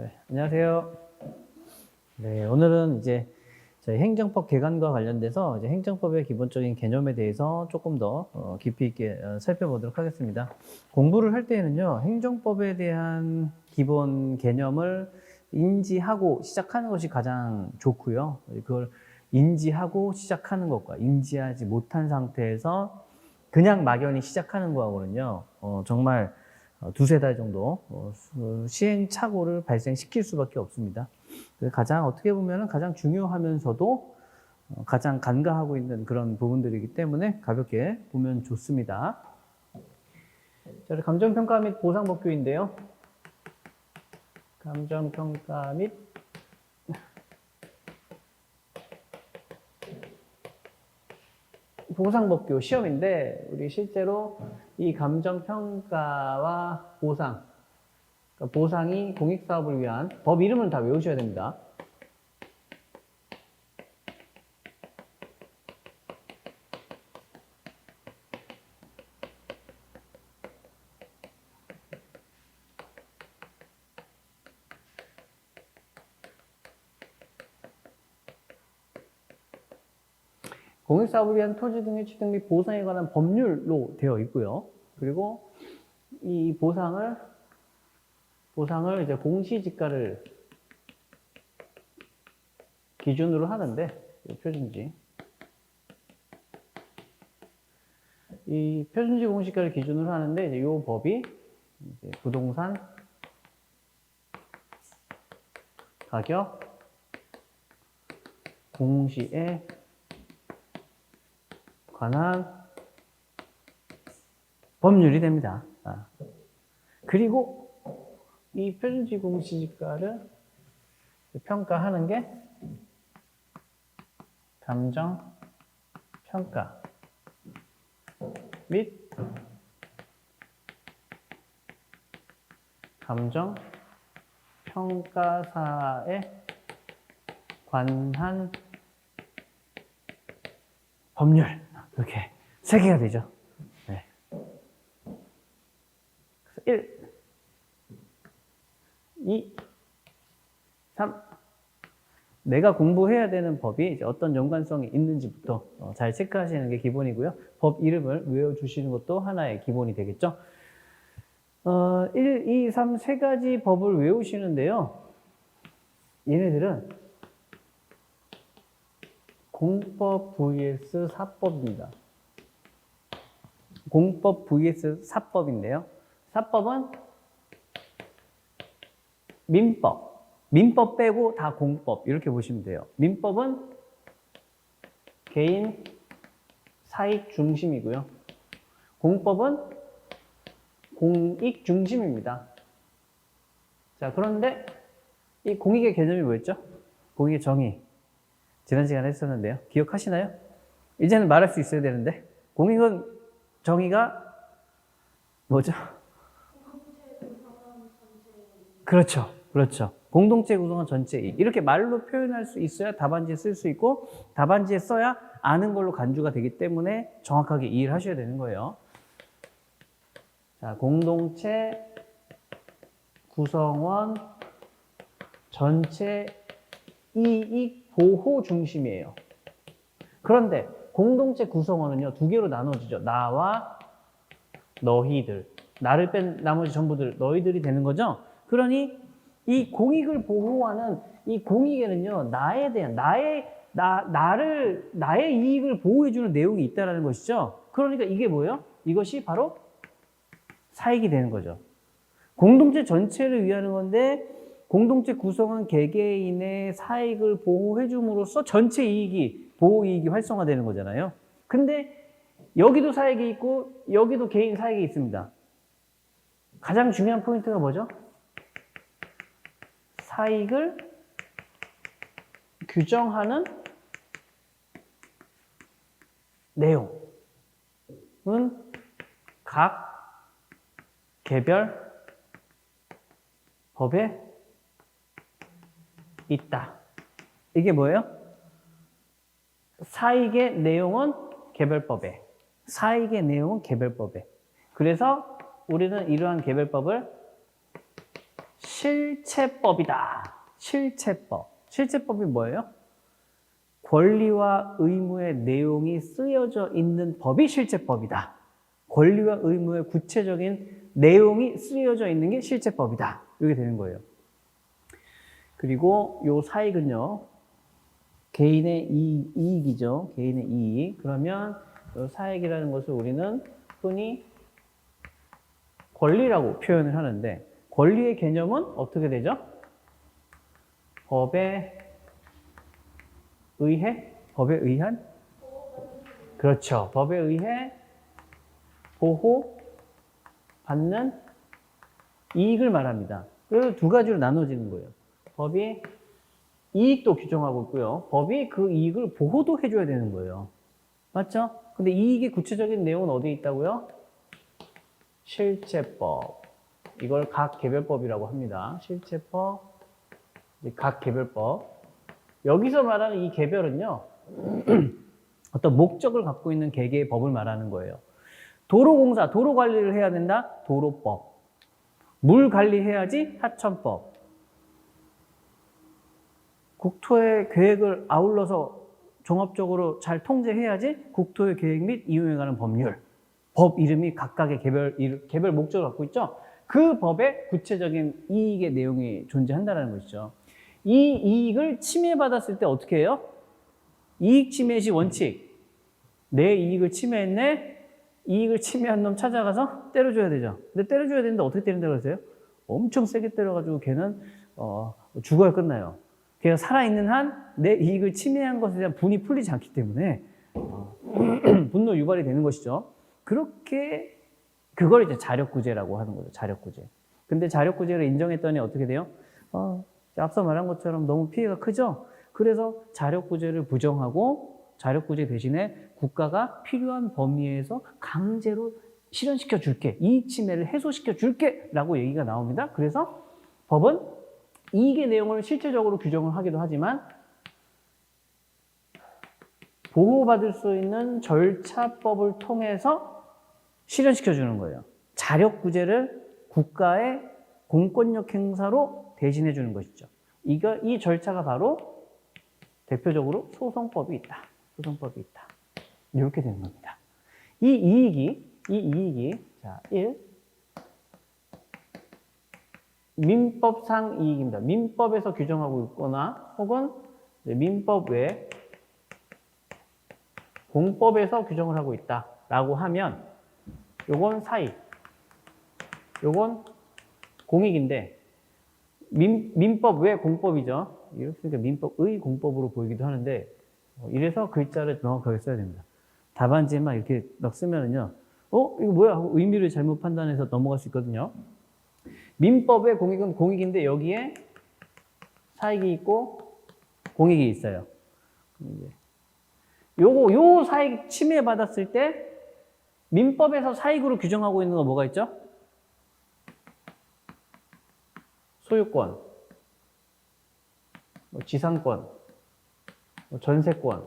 네, 안녕하세요. 네, 오늘은 이제 저희 행정법 개관과 관련돼서 이제 행정법의 기본적인 개념에 대해서 조금 더 깊이 있게 살펴보도록 하겠습니다. 공부를 할 때에는요, 행정법에 대한 기본 개념을 인지하고 시작하는 것이 가장 좋고요. 그걸 인지하고 시작하는 것과 인지하지 못한 상태에서 그냥 막연히 시작하는 거하고는요, 정말 두세 달 정도 시행착오를 발생시킬 수밖에 없습니다. 가장 어떻게 보면 가장 중요하면서도 가장 간과하고 있는 그런 부분들이기 때문에 가볍게 보면 좋습니다. 자, 감정평가 및 보상법규인데요. 감정평가 및 보상법규 시험인데 우리 실제로 이 감정평가와 보상, 그러니까 보상이 공익사업을 위한 법 이름은 다 외우셔야 됩니다. 공익사업을 위한 토지 등의 취득 및 보상에 관한 법률로 되어 있고요. 그리고 이 보상을 이제 공시지가를 기준으로 하는데, 표준지. 이 표준지 공시지가를 기준으로 하는데, 이제 이 법이 이제 부동산 가격 공시에 관한 법률이 됩니다. 그리고 이 표준지 공시지가를 평가하는 게 감정평가 및 감정평가사에 관한 법률, 이렇게 세 개가 되죠. 네. 1, 2, 3. 내가 공부해야 되는 법이 이제 어떤 연관성이 있는지부터 잘 체크하시는 게 기본이고요. 법 이름을 외워주시는 것도 하나의 기본이 되겠죠. 1, 2, 3 세 가지 법을 외우시는데요. 얘네들은 공법 vs 사법입니다. 공법 vs 사법인데요. 사법은 민법 빼고 다 공법 이렇게 보시면 돼요. 민법은 개인 사익 중심이고요. 공법은 공익 중심입니다. 자, 그런데 이 공익의 개념이 뭐였죠? 공익의 정의. 지난 시간에 했었는데요. 기억하시나요? 이제는 말할 수 있어야 되는데. 공익은 정의가 뭐죠? 그렇죠. 그렇죠. 공동체 구성원 전체 이익. 이렇게 말로 표현할 수 있어야 답안지에 쓸 수 있고 답안지에 써야 아는 걸로 간주가 되기 때문에 정확하게 이해를 하셔야 되는 거예요. 자, 공동체 구성원 전체 이익 보호 중심이에요. 그런데 공동체 구성원은요, 두 개로 나눠지죠. 나와 너희들. 나를 뺀 나머지 전부들 너희들이 되는 거죠. 그러니 이 공익을 보호하는 이 공익에는요, 나에 대한 나의 이익을 보호해주는 내용이 있다라는 것이죠. 그러니까 이게 뭐예요? 이것이 바로 사익이 되는 거죠. 공동체 전체를 위하는 건데 공동체 구성원 개개인의 사익을 보호해줌으로써 전체 이익이 보호 이익이 활성화되는 거잖아요. 근데 여기도 사익이 있고 여기도 개인 사익이 있습니다. 가장 중요한 포인트가 뭐죠? 사익을 규정하는 내용은 각 개별 법에 있다. 이게 뭐예요? 사익의 내용은 개별법에. 사익의 내용은 개별법에. 그래서 우리는 이러한 개별법을 실체법이다. 실체법. 실체법이 뭐예요? 권리와 의무의 내용이 쓰여져 있는 법이 실체법이다. 권리와 의무의 구체적인 내용이 쓰여져 있는 게 실체법이다. 이게 되는 거예요. 그리고 요 사익은요, 개인의 이익이죠. 개인의 이익. 그러면 요 사익이라는 것을 우리는 흔히 권리라고 표현을 하는데, 권리의 개념은 어떻게 되죠? 법에 의해? 법에 의한? 그렇죠. 법에 의해 보호받는 이익을 말합니다. 그래서 두 가지로 나눠지는 거예요. 법이 이익도 규정하고 있고요. 법이 그 이익을 보호도 해줘야 되는 거예요. 맞죠? 근데 이익의 구체적인 내용은 어디에 있다고요? 실체법. 이걸 각개별법이라고 합니다. 실체법, 각개별법. 여기서 말하는 이 개별은요, 어떤 목적을 갖고 있는 개개의 법을 말하는 거예요. 도로공사, 도로 관리를 해야 된다? 도로법. 물 관리해야지? 하천법. 국토의 계획을 아울러서 종합적으로 잘 통제해야지? 국토의 계획 및 이용에 관한 법률. 법 이름이 각각의 개별 목적을 갖고 있죠? 그 법의 구체적인 이익의 내용이 존재한다는 것이죠. 이 이익을 침해받았을 때 어떻게 해요? 이익 침해 시 원칙. 내 이익을 침해했네? 이익을 침해한 놈 찾아가서 때려줘야 되죠. 근데 때려줘야 되는데 어떻게 때린다고 그러세요? 엄청 세게 때려가지고 걔는 죽어야 끝나요. 걔가 살아있는 한 내 이익을 침해한 것에 대한 분이 풀리지 않기 때문에 분노 유발이 되는 것이죠. 그렇게 그걸 이제 자력구제라고 하는 거죠. 자력구제. 근데 자력구제를 인정했더니 어떻게 돼요? 앞서 말한 것처럼 너무 피해가 크죠? 그래서 자력구제를 부정하고 자력구제 대신에 국가가 필요한 범위에서 강제로 실현시켜 줄게. 이익 침해를 해소시켜 줄게. 라고 얘기가 나옵니다. 그래서 법은 이익의 내용을 실체적으로 규정을 하기도 하지만 보호받을 수 있는 절차법을 통해서 실현시켜 주는 거예요. 자력구제를 국가의 공권력 행사로 대신해 주는 것이죠. 이 절차가 바로 대표적으로 소송법이 있다. 소송법이 있다. 이렇게 되는 겁니다. 이 이익이, 자, 1. 민법상 이익입니다. 민법에서 규정하고 있거나 혹은 민법 외 공법에서 규정을 하고 있다라고 하면 요건 사익, 요건 공익인데 민법 외 공법이죠. 이렇게 쓰니까 민법의 공법으로 보이기도 하는데 이래서 글자를 명확하게 써야 됩니다. 답안지에만 이렇게 막 쓰면은요, 이거 뭐야? 하고 의미를 잘못 판단해서 넘어갈 수 있거든요. 민법의 공익은 공익인데 여기에 사익이 있고 공익이 있어요. 요 사익 침해받았을 때 민법에서 사익으로 규정하고 있는 거 뭐가 있죠? 소유권, 지상권, 전세권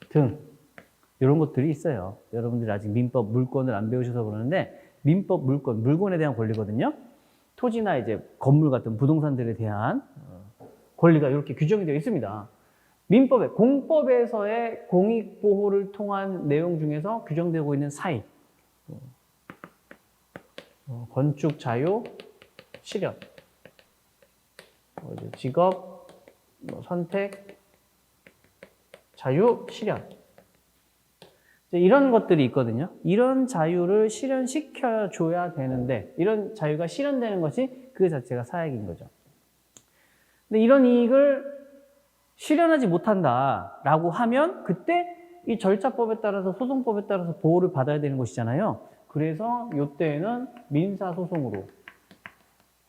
등 이런 것들이 있어요. 여러분들이 아직 민법 물권을 안 배우셔서 그러는데 민법 물권, 물건에 대한 권리거든요. 토지나 이제 건물 같은 부동산들에 대한 권리가 이렇게 규정이 되어 있습니다. 민법에, 공법에서의 공익보호를 통한 내용 중에서 규정되고 있는 사익, 건축 자유, 실현, 직업, 선택, 자유, 실현. 이런 것들이 있거든요. 이런 자유를 실현시켜줘야 되는데, 이런 자유가 실현되는 것이 그 자체가 사익인 거죠. 근데 이런 이익을 실현하지 못한다라고 하면 그때 이 절차법에 따라서 소송법에 따라서 보호를 받아야 되는 것이잖아요. 그래서 이때에는 민사소송으로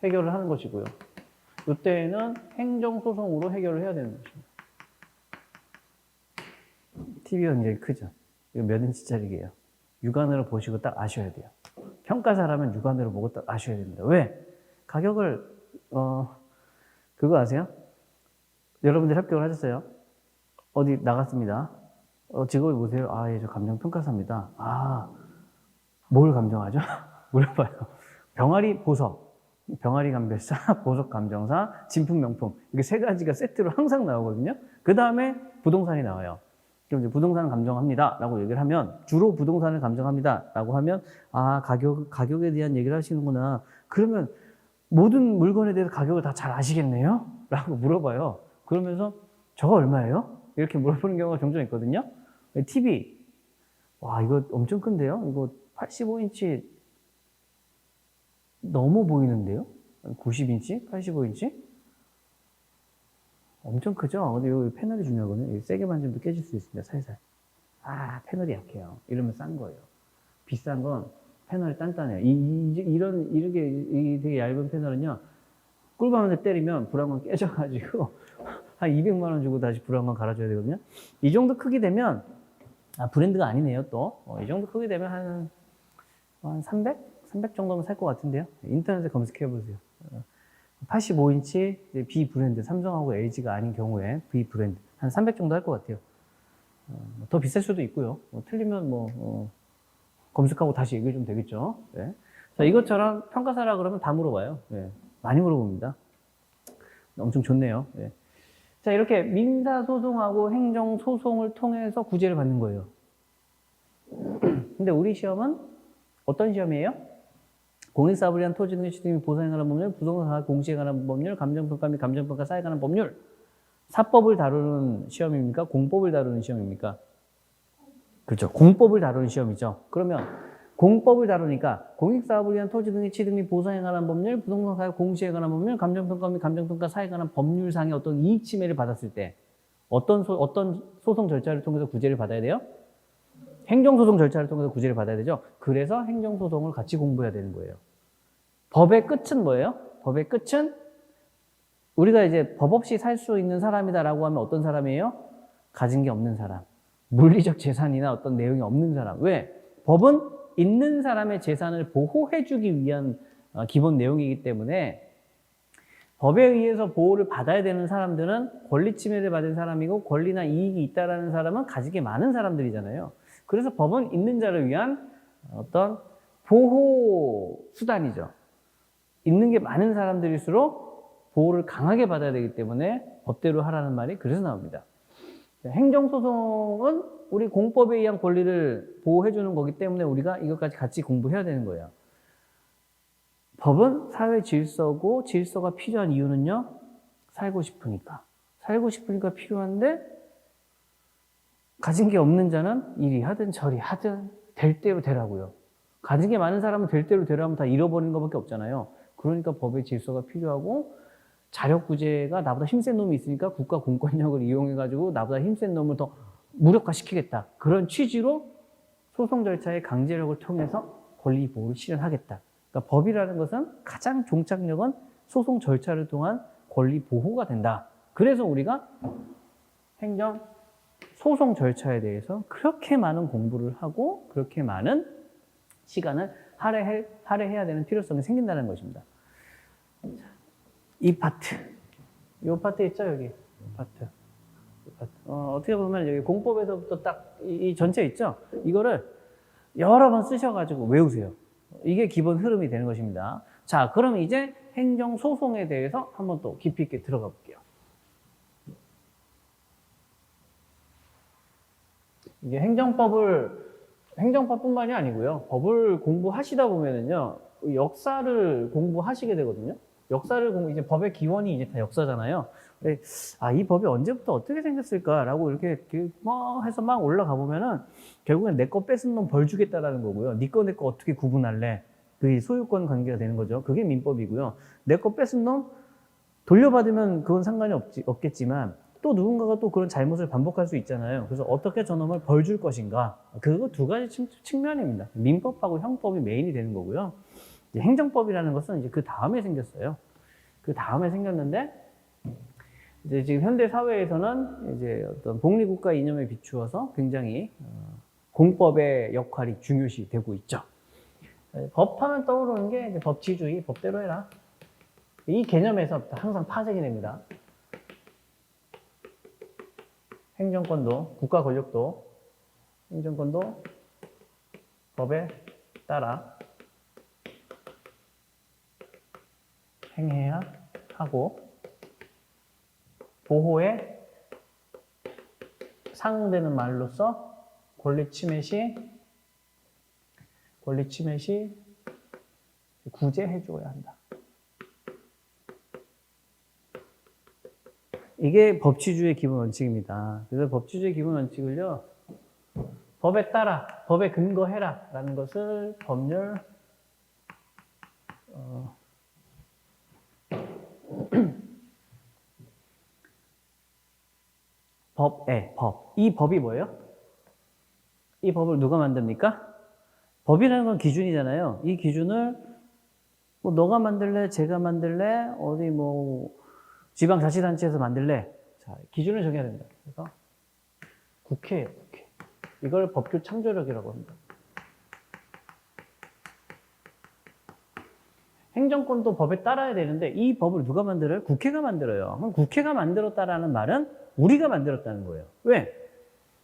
해결을 하는 것이고요. 이때에는 행정소송으로 해결을 해야 되는 것입니다. TV가 굉장히 크죠. 이거 몇 인치짜리예요. 육안으로 보시고 딱 아셔야 돼요. 평가사라면 육안으로 보고 딱 아셔야 됩니다. 왜? 가격을 그거 아세요? 여러분들 합격을 하셨어요? 어디 나갔습니다. 직업이 뭐세요? 예, 저 감정평가사입니다. 뭘 감정하죠? 물어봐요. 병아리 보석. 병아리 감별사, 보석 감정사, 진품 명품. 이게 세 가지가 세트로 항상 나오거든요. 그 다음에 부동산이 나와요. 그럼 이제 부동산 감정합니다. 라고 얘기를 하면, 주로 부동산을 감정합니다. 라고 하면, 아, 가격에 대한 얘기를 하시는구나. 그러면 모든 물건에 대해서 가격을 다 잘 아시겠네요? 라고 물어봐요. 그러면서, 저거 얼마예요? 이렇게 물어보는 경우가 종종 있거든요. TV. 와, 이거 엄청 큰데요? 이거 85인치 넘어 보이는데요? 90인치? 85인치? 엄청 크죠? 근데 여기 패널이 중요하거든요. 세게 만지면 깨질 수 있습니다. 살살. 아, 패널이 약해요. 이러면 싼 거예요. 비싼 건 패널이 단단해요. 이렇게 되게 얇은 패널은요, 꿀밤에 때리면 불안관 깨져가지고 한 200만 원 주고 다시 불안관 갈아줘야 되거든요. 이 정도 크기 되면, 아, 브랜드가 아니네요, 또. 이 정도 크기 되면 한 300? 300 정도면 살 것 같은데요. 인터넷에 검색해 보세요. 85인치 B 브랜드, 삼성하고 LG가 아닌 경우에 B 브랜드 한 300 정도 할 것 같아요. 더 비쌀 수도 있고요. 틀리면 검색하고 다시 얘기해 주면 되겠죠. 네. 자, 이것처럼 평가사라 그러면 다 물어봐요. 네. 많이 물어봅니다. 엄청 좋네요. 네. 자, 이렇게 민사소송하고 행정소송을 통해서 구제를 받는 거예요. 근데 우리 시험은 어떤 시험이에요? 공익사업을 위한 토지 등의 취득 및 보상에 관한 법률, 부동산 공시에 관한 법률, 감정평가 및 감정평가사에 관한 법률. 사법을 다루는 시험입니까? 공법을 다루는 시험입니까? 그렇죠. 공법을 다루는 시험이죠. 그러면 공법을 다루니까 공익사업을 위한 토지 등의 취득 및 보상에 관한 법률, 부동산 사업 공시에 관한 법률, 감정평가 및 감정평가사에 관한 법률상의 어떤 이익 침해를 받았을 때 어떤 소송 절차를 통해서 구제를 받아야 돼요? 행정소송 절차를 통해서 구제를 받아야 되죠. 그래서 행정소송을 같이 공부해야 되는 거예요. 법의 끝은 뭐예요? 법의 끝은 우리가 이제 법 없이 살 수 있는 사람이다라고 하면 어떤 사람이에요? 가진 게 없는 사람. 물리적 재산이나 어떤 내용이 없는 사람. 왜? 법은 있는 사람의 재산을 보호해주기 위한 기본 내용이기 때문에 법에 의해서 보호를 받아야 되는 사람들은 권리 침해를 받은 사람이고 권리나 이익이 있다라는 사람은 가지게 많은 사람들이잖아요. 그래서 법은 있는 자를 위한 어떤 보호 수단이죠. 있는 게 많은 사람들일수록 보호를 강하게 받아야 되기 때문에 법대로 하라는 말이 그래서 나옵니다. 행정소송은 우리 공법에 의한 권리를 보호해주는 거기 때문에 우리가 이것까지 같이 공부해야 되는 거예요. 법은 사회 질서고 질서가 필요한 이유는요, 살고 싶으니까. 살고 싶으니까 필요한데 가진 게 없는 자는 이리 하든 저리 하든 될 대로 되라고요. 가진 게 많은 사람은 될 대로 되라면 다 잃어버리는 것밖에 없잖아요. 그러니까 법의 질서가 필요하고 자력구제가 나보다 힘센 놈이 있으니까 국가 공권력을 이용해가지고 나보다 힘센 놈을 더 무력화시키겠다. 그런 취지로 소송 절차의 강제력을 통해서 권리 보호를 실현하겠다. 그러니까 법이라는 것은 가장 종착역은 소송 절차를 통한 권리 보호가 된다. 그래서 우리가 행정 소송 절차에 대해서 그렇게 많은 공부를 하고 그렇게 많은 시간을 할애해야 되는 필요성이 생긴다는 것입니다. 이 파트, 이 파트 있죠, 여기. 파트. 어떻게 보면 여기 공법에서부터 딱 이 전체 있죠? 이거를 여러 번 쓰셔가지고 외우세요. 이게 기본 흐름이 되는 것입니다. 자, 그럼 이제 행정소송에 대해서 한번 또 깊이 있게 들어가 볼게요. 이게 행정법뿐만이 아니고요. 법을 공부하시다 보면은요, 역사를 공부하시게 되거든요. 이제 법의 기원이 이제 다 역사잖아요. 이 법이 언제부터 어떻게 생겼을까라고 이렇게 해서 막 올라가 보면은 결국엔 내 거 뺏은 놈 벌 주겠다라는 거고요. 네 거 내 거 어떻게 구분할래? 그게 소유권 관계가 되는 거죠. 그게 민법이고요. 내 거 뺏은 놈 돌려받으면 그건 상관이 없겠지만 또 누군가가 또 그런 잘못을 반복할 수 있잖아요. 그래서 어떻게 저놈을 벌 줄 것인가? 그거 두 가지 측면입니다. 민법하고 형법이 메인이 되는 거고요. 이제 행정법이라는 것은 이제 그 다음에 생겼어요. 그 다음에 생겼는데 이제 지금 현대 사회에서는 이제 어떤 복리국가 이념에 비추어서 굉장히 공법의 역할이 중요시 되고 있죠. 법하면 떠오르는 게 이제 법치주의, 법대로 해라. 이 개념에서 항상 파생이 됩니다. 행정권도, 국가 권력도, 행정권도 법에 따라 행해야 하고 보호에 상응되는 말로써 권리 침해 시 구제해 줘야 한다. 이게 법치주의의 기본 원칙입니다. 그래서 법치주의의 기본 원칙을요, 법에 따라, 법에 근거해라 라는 것을 법률 법. 이 법이 뭐예요? 이 법을 누가 만듭니까? 법이라는 건 기준이잖아요. 이 기준을 뭐 너가 만들래, 제가 만들래, 어디 뭐 지방자치단체에서 만들래. 자, 기준을 정해야 된다. 그래서 국회예요, 국회. 이걸 법규 창조력이라고 합니다. 행정권도 법에 따라야 되는데 이 법을 누가 만들어요? 국회가 만들어요. 그럼 국회가 만들었다라는 말은 우리가 만들었다는 거예요. 왜?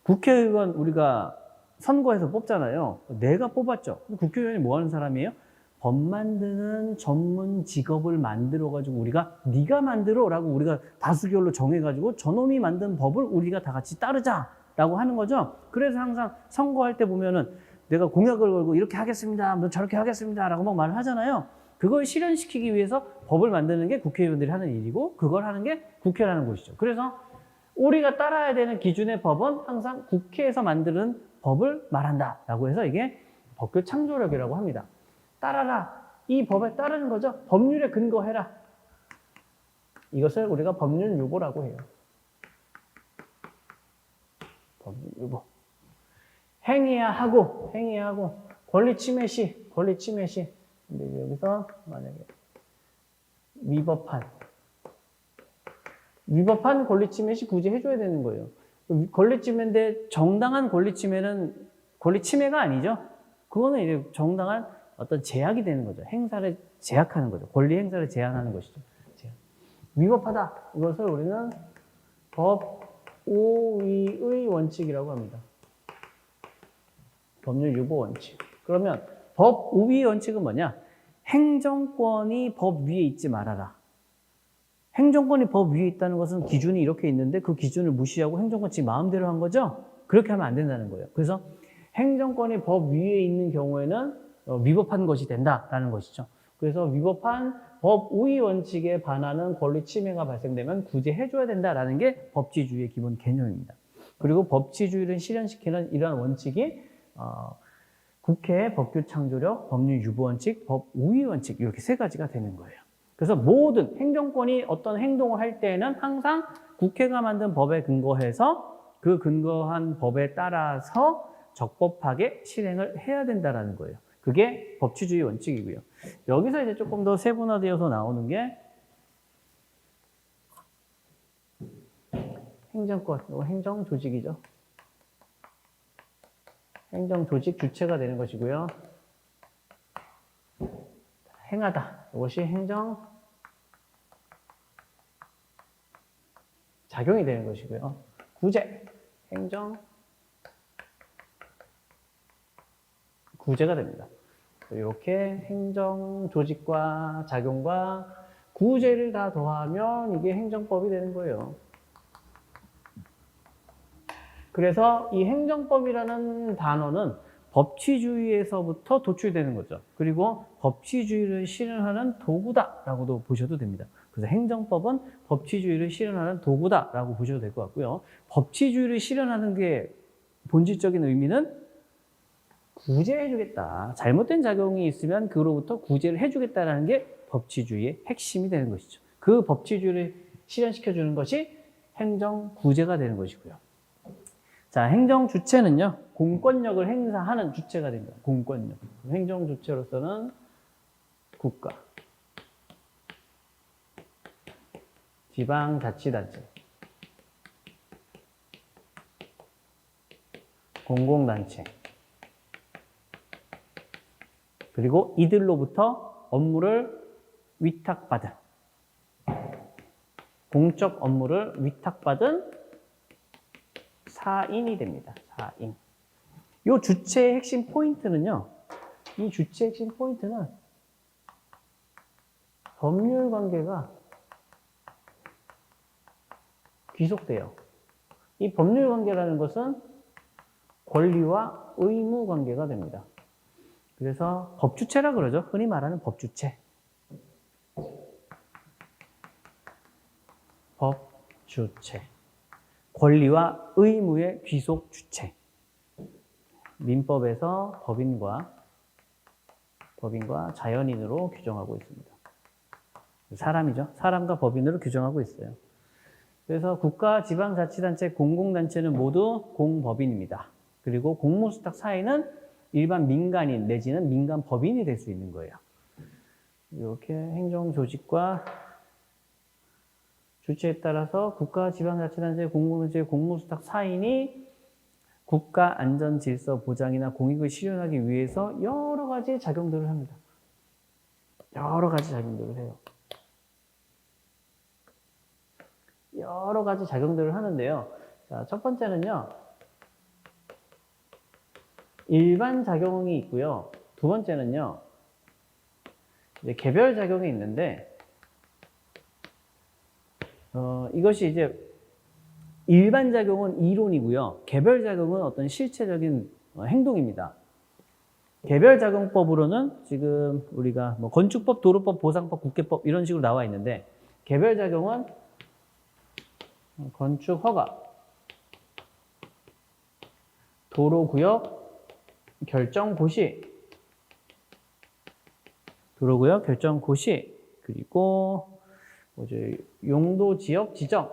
국회의원 우리가 선거에서 뽑잖아요. 내가 뽑았죠. 국회의원이 뭐 하는 사람이에요? 법 만드는 전문 직업을 만들어가지고 우리가 네가 만들어라고 우리가 다수결로 정해가지고 저놈이 만든 법을 우리가 다 같이 따르자라고 하는 거죠. 그래서 항상 선거할 때 보면은 내가 공약을 걸고 이렇게 하겠습니다, 뭐 저렇게 하겠습니다라고 막 말을 하잖아요. 그걸 실현시키기 위해서 법을 만드는 게 국회의원들이 하는 일이고 그걸 하는 게 국회라는 곳이죠. 그래서 우리가 따라야 되는 기준의 법은 항상 국회에서 만드는 법을 말한다라고 해서 이게 법규 창조력이라고 합니다. 따라라. 이 법에 따르는 거죠. 법률에 근거해라. 이것을 우리가 법률 유보라고 해요. 법률 유보. 행해야 하고 권리 침해 시. 근데 여기서 만약에 위법한 권리 침해 시 구제해줘야 되는 거예요. 권리 침해인데 정당한 권리 침해는 권리 침해가 아니죠. 그거는 이제 정당한 어떤 제약이 되는 거죠. 행사를 제약하는 거죠. 권리 행사를 제한하는 것이죠. 위법하다. 이것을 우리는 법 우위의 원칙이라고 합니다. 법률 유보 원칙. 그러면 법 우위 원칙은 뭐냐? 행정권이 법 위에 있지 말아라. 행정권이 법 위에 있다는 것은 기준이 이렇게 있는데 그 기준을 무시하고 행정권 지 마음대로 한 거죠? 그렇게 하면 안 된다는 거예요. 그래서 행정권이 법 위에 있는 경우에는 위법한 것이 된다라는 것이죠. 그래서 위법한 법 우위 원칙에 반하는 권리 침해가 발생되면 구제해줘야 된다라는 게 법치주의의 기본 개념입니다. 그리고 법치주의를 실현시키는 이러한 원칙이 국회의 법규 창조력, 법률 유보 원칙, 법 우위 원칙 이렇게 세 가지가 되는 거예요. 그래서 모든 행정권이 어떤 행동을 할 때에는 항상 국회가 만든 법에 근거해서 그 근거한 법에 따라서 적법하게 실행을 해야 된다는 거예요. 그게 법치주의 원칙이고요. 여기서 이제 조금 더 세분화되어서 나오는 게 행정권, 이거 행정조직이죠. 행정조직 주체가 되는 것이고요. 행하다. 이것이 행정 작용이 되는 것이고요. 구제, 행정 구제가 됩니다. 이렇게 행정 조직과 작용과 구제를 다 더하면 이게 행정법이 되는 거예요. 그래서 이 행정법이라는 단어는 법치주의에서부터 도출되는 거죠. 그리고 법치주의를 실현하는 도구다라고도 보셔도 됩니다. 그래서 행정법은 법치주의를 실현하는 도구다라고 보셔도 될 것 같고요. 법치주의를 실현하는 게 본질적인 의미는 구제해주겠다. 잘못된 작용이 있으면 그로부터 구제를 해주겠다라는 게 법치주의의 핵심이 되는 것이죠. 그 법치주의를 실현시켜주는 것이 행정구제가 되는 것이고요. 자, 행정주체는요, 공권력을 행사하는 주체가 됩니다. 공권력. 행정주체로서는 국가, 지방자치단체, 공공단체, 그리고 이들로부터 업무를 위탁받은, 공적 업무를 위탁받은 사인이 됩니다. 사인. 이 주체의 핵심 포인트는요, 이 주체의 핵심 포인트는 법률 관계가 귀속돼요. 이 법률 관계라는 것은 권리와 의무 관계가 됩니다. 그래서 법주체라 그러죠. 흔히 말하는 법주체. 법주체. 권리와 의무의 귀속 주체. 민법에서 법인과 자연인으로 규정하고 있습니다. 사람이죠. 사람과 법인으로 규정하고 있어요. 그래서 국가, 지방자치단체, 공공단체는 모두 공법인입니다. 그리고 공무수탁 사회는 일반 민간인 내지는 민간 법인이 될 수 있는 거예요. 이렇게 행정조직과 주체에 따라서 국가, 지방자치단체, 공공단체, 공무수탁 사인이 국가 안전 질서 보장이나 공익을 실현하기 위해서 여러 가지 작용들을 합니다. 여러 가지 작용들을 해요. 여러 가지 작용들을 하는데요. 자, 첫 번째는요. 일반 작용이 있고요. 두 번째는요. 이제 개별 작용이 있는데 이것이 이제 일반 작용은 이론이고요. 개별 작용은 어떤 실체적인 행동입니다. 개별 작용법으로는 지금 우리가 뭐 건축법, 도로법, 보상법, 국계법 이런 식으로 나와 있는데 개별 작용은 건축 허가, 도로구역 결정 고시, 도로구역 결정 고시, 그리고 뭐지 용도 지역 지정,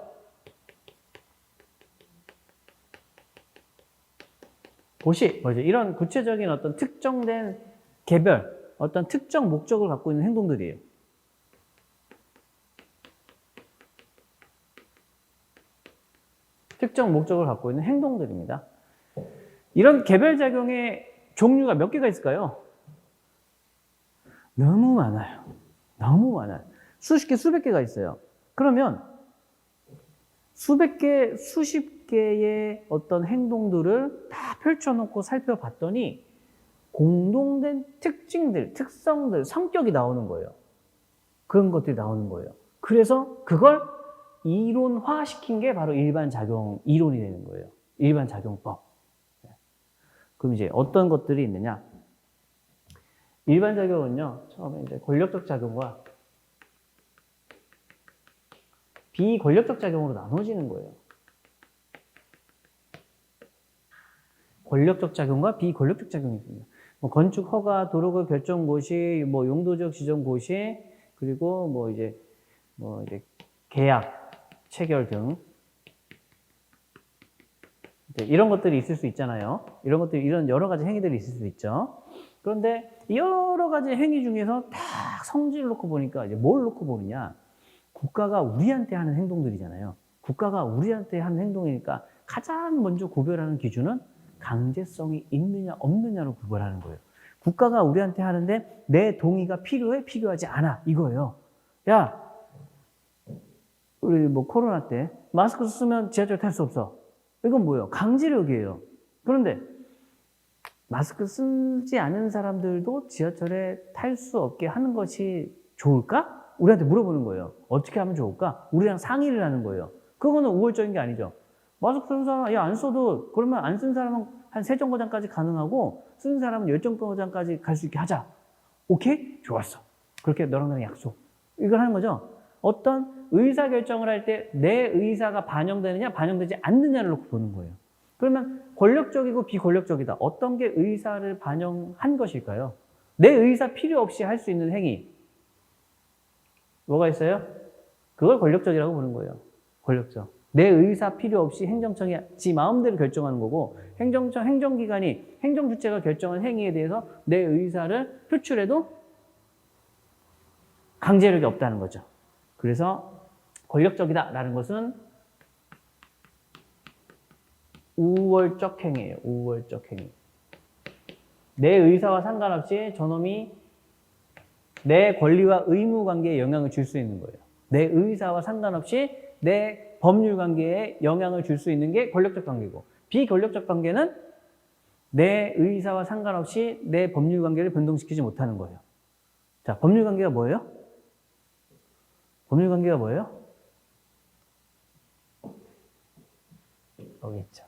고시, 뭐지 이런 구체적인 어떤 특정된 개별, 어떤 특정 목적을 갖고 있는 행동들이에요. 특정 목적을 갖고 있는 행동들입니다. 이런 개별 작용의 종류가 몇 개가 있을까요? 너무 많아요. 너무 많아요. 수십 개, 수백 개가 있어요. 그러면 수백 개, 수십 개의 어떤 행동들을 다 펼쳐놓고 살펴봤더니 공동된 특징들, 특성들, 성격이 나오는 거예요. 그런 것들이 나오는 거예요. 그래서 그걸 이론화시킨 게 바로 일반 작용 이론이 되는 거예요. 일반 작용법. 그럼 이제 어떤 것들이 있느냐? 일반 작용은요, 처음에 이제 권력적 작용과 비권력적 작용으로 나눠지는 거예요. 권력적 작용과 비권력적 작용이 있습니다. 뭐 건축 허가, 도로구 결정 고시, 뭐 용도지역 지정 고시, 그리고 뭐 이제 계약 체결 등 이런 것들이 있을 수 있잖아요. 이런 여러 가지 행위들이 있을 수 있죠. 그런데 여러 가지 행위 중에서 딱 성질을 놓고 보니까 이제 뭘 놓고 보느냐? 국가가 우리한테 하는 행동들이잖아요. 국가가 우리한테 하는 행동이니까 가장 먼저 구별하는 기준은 강제성이 있느냐 없느냐로 구별하는 거예요. 국가가 우리한테 하는데 내 동의가 필요해? 필요하지 않아? 이거예요. 야, 우리 뭐 코로나 때 마스크 쓰면 지하철 탈 수 없어. 이건 뭐예요? 강제력이에요. 그런데 마스크 쓰지 않은 사람들도 지하철에 탈 수 없게 하는 것이 좋을까? 우리한테 물어보는 거예요. 어떻게 하면 좋을까? 우리랑 상의를 하는 거예요. 그거는 우월적인 게 아니죠. 마스크 쓰는 사람, 야, 안 써도, 그러면 안 쓴 사람은 한 3정거장까지 가능하고, 쓴 사람은 10정거장까지 갈 수 있게 하자. 오케이? 좋았어. 그렇게 너랑 나랑 약속. 이걸 하는 거죠. 어떤 의사결정을 할 때 내 의사가 반영되느냐, 반영되지 않느냐를 놓고 보는 거예요. 그러면 권력적이고 비권력적이다. 어떤 게 의사를 반영한 것일까요? 내 의사 필요 없이 할 수 있는 행위. 뭐가 있어요? 그걸 권력적이라고 보는 거예요. 권력적. 내 의사 필요 없이 행정청이 지 마음대로 결정하는 거고, 행정청, 행정기관이, 행정주체가 결정한 행위에 대해서 내 의사를 표출해도 강제력이 없다는 거죠. 그래서 권력적이다라는 것은 우월적 행위예요. 우월적 행위. 내 의사와 상관없이 저놈이 내 권리와 의무 관계에 영향을 줄 수 있는 거예요. 내 의사와 상관없이 내 법률 관계에 영향을 줄 수 있는 게 권력적 관계고, 비권력적 관계는 내 의사와 상관없이 내 법률 관계를 변동시키지 못하는 거예요. 자, 법률 관계가 뭐예요? 법률관계가 뭐예요? 여기 있죠.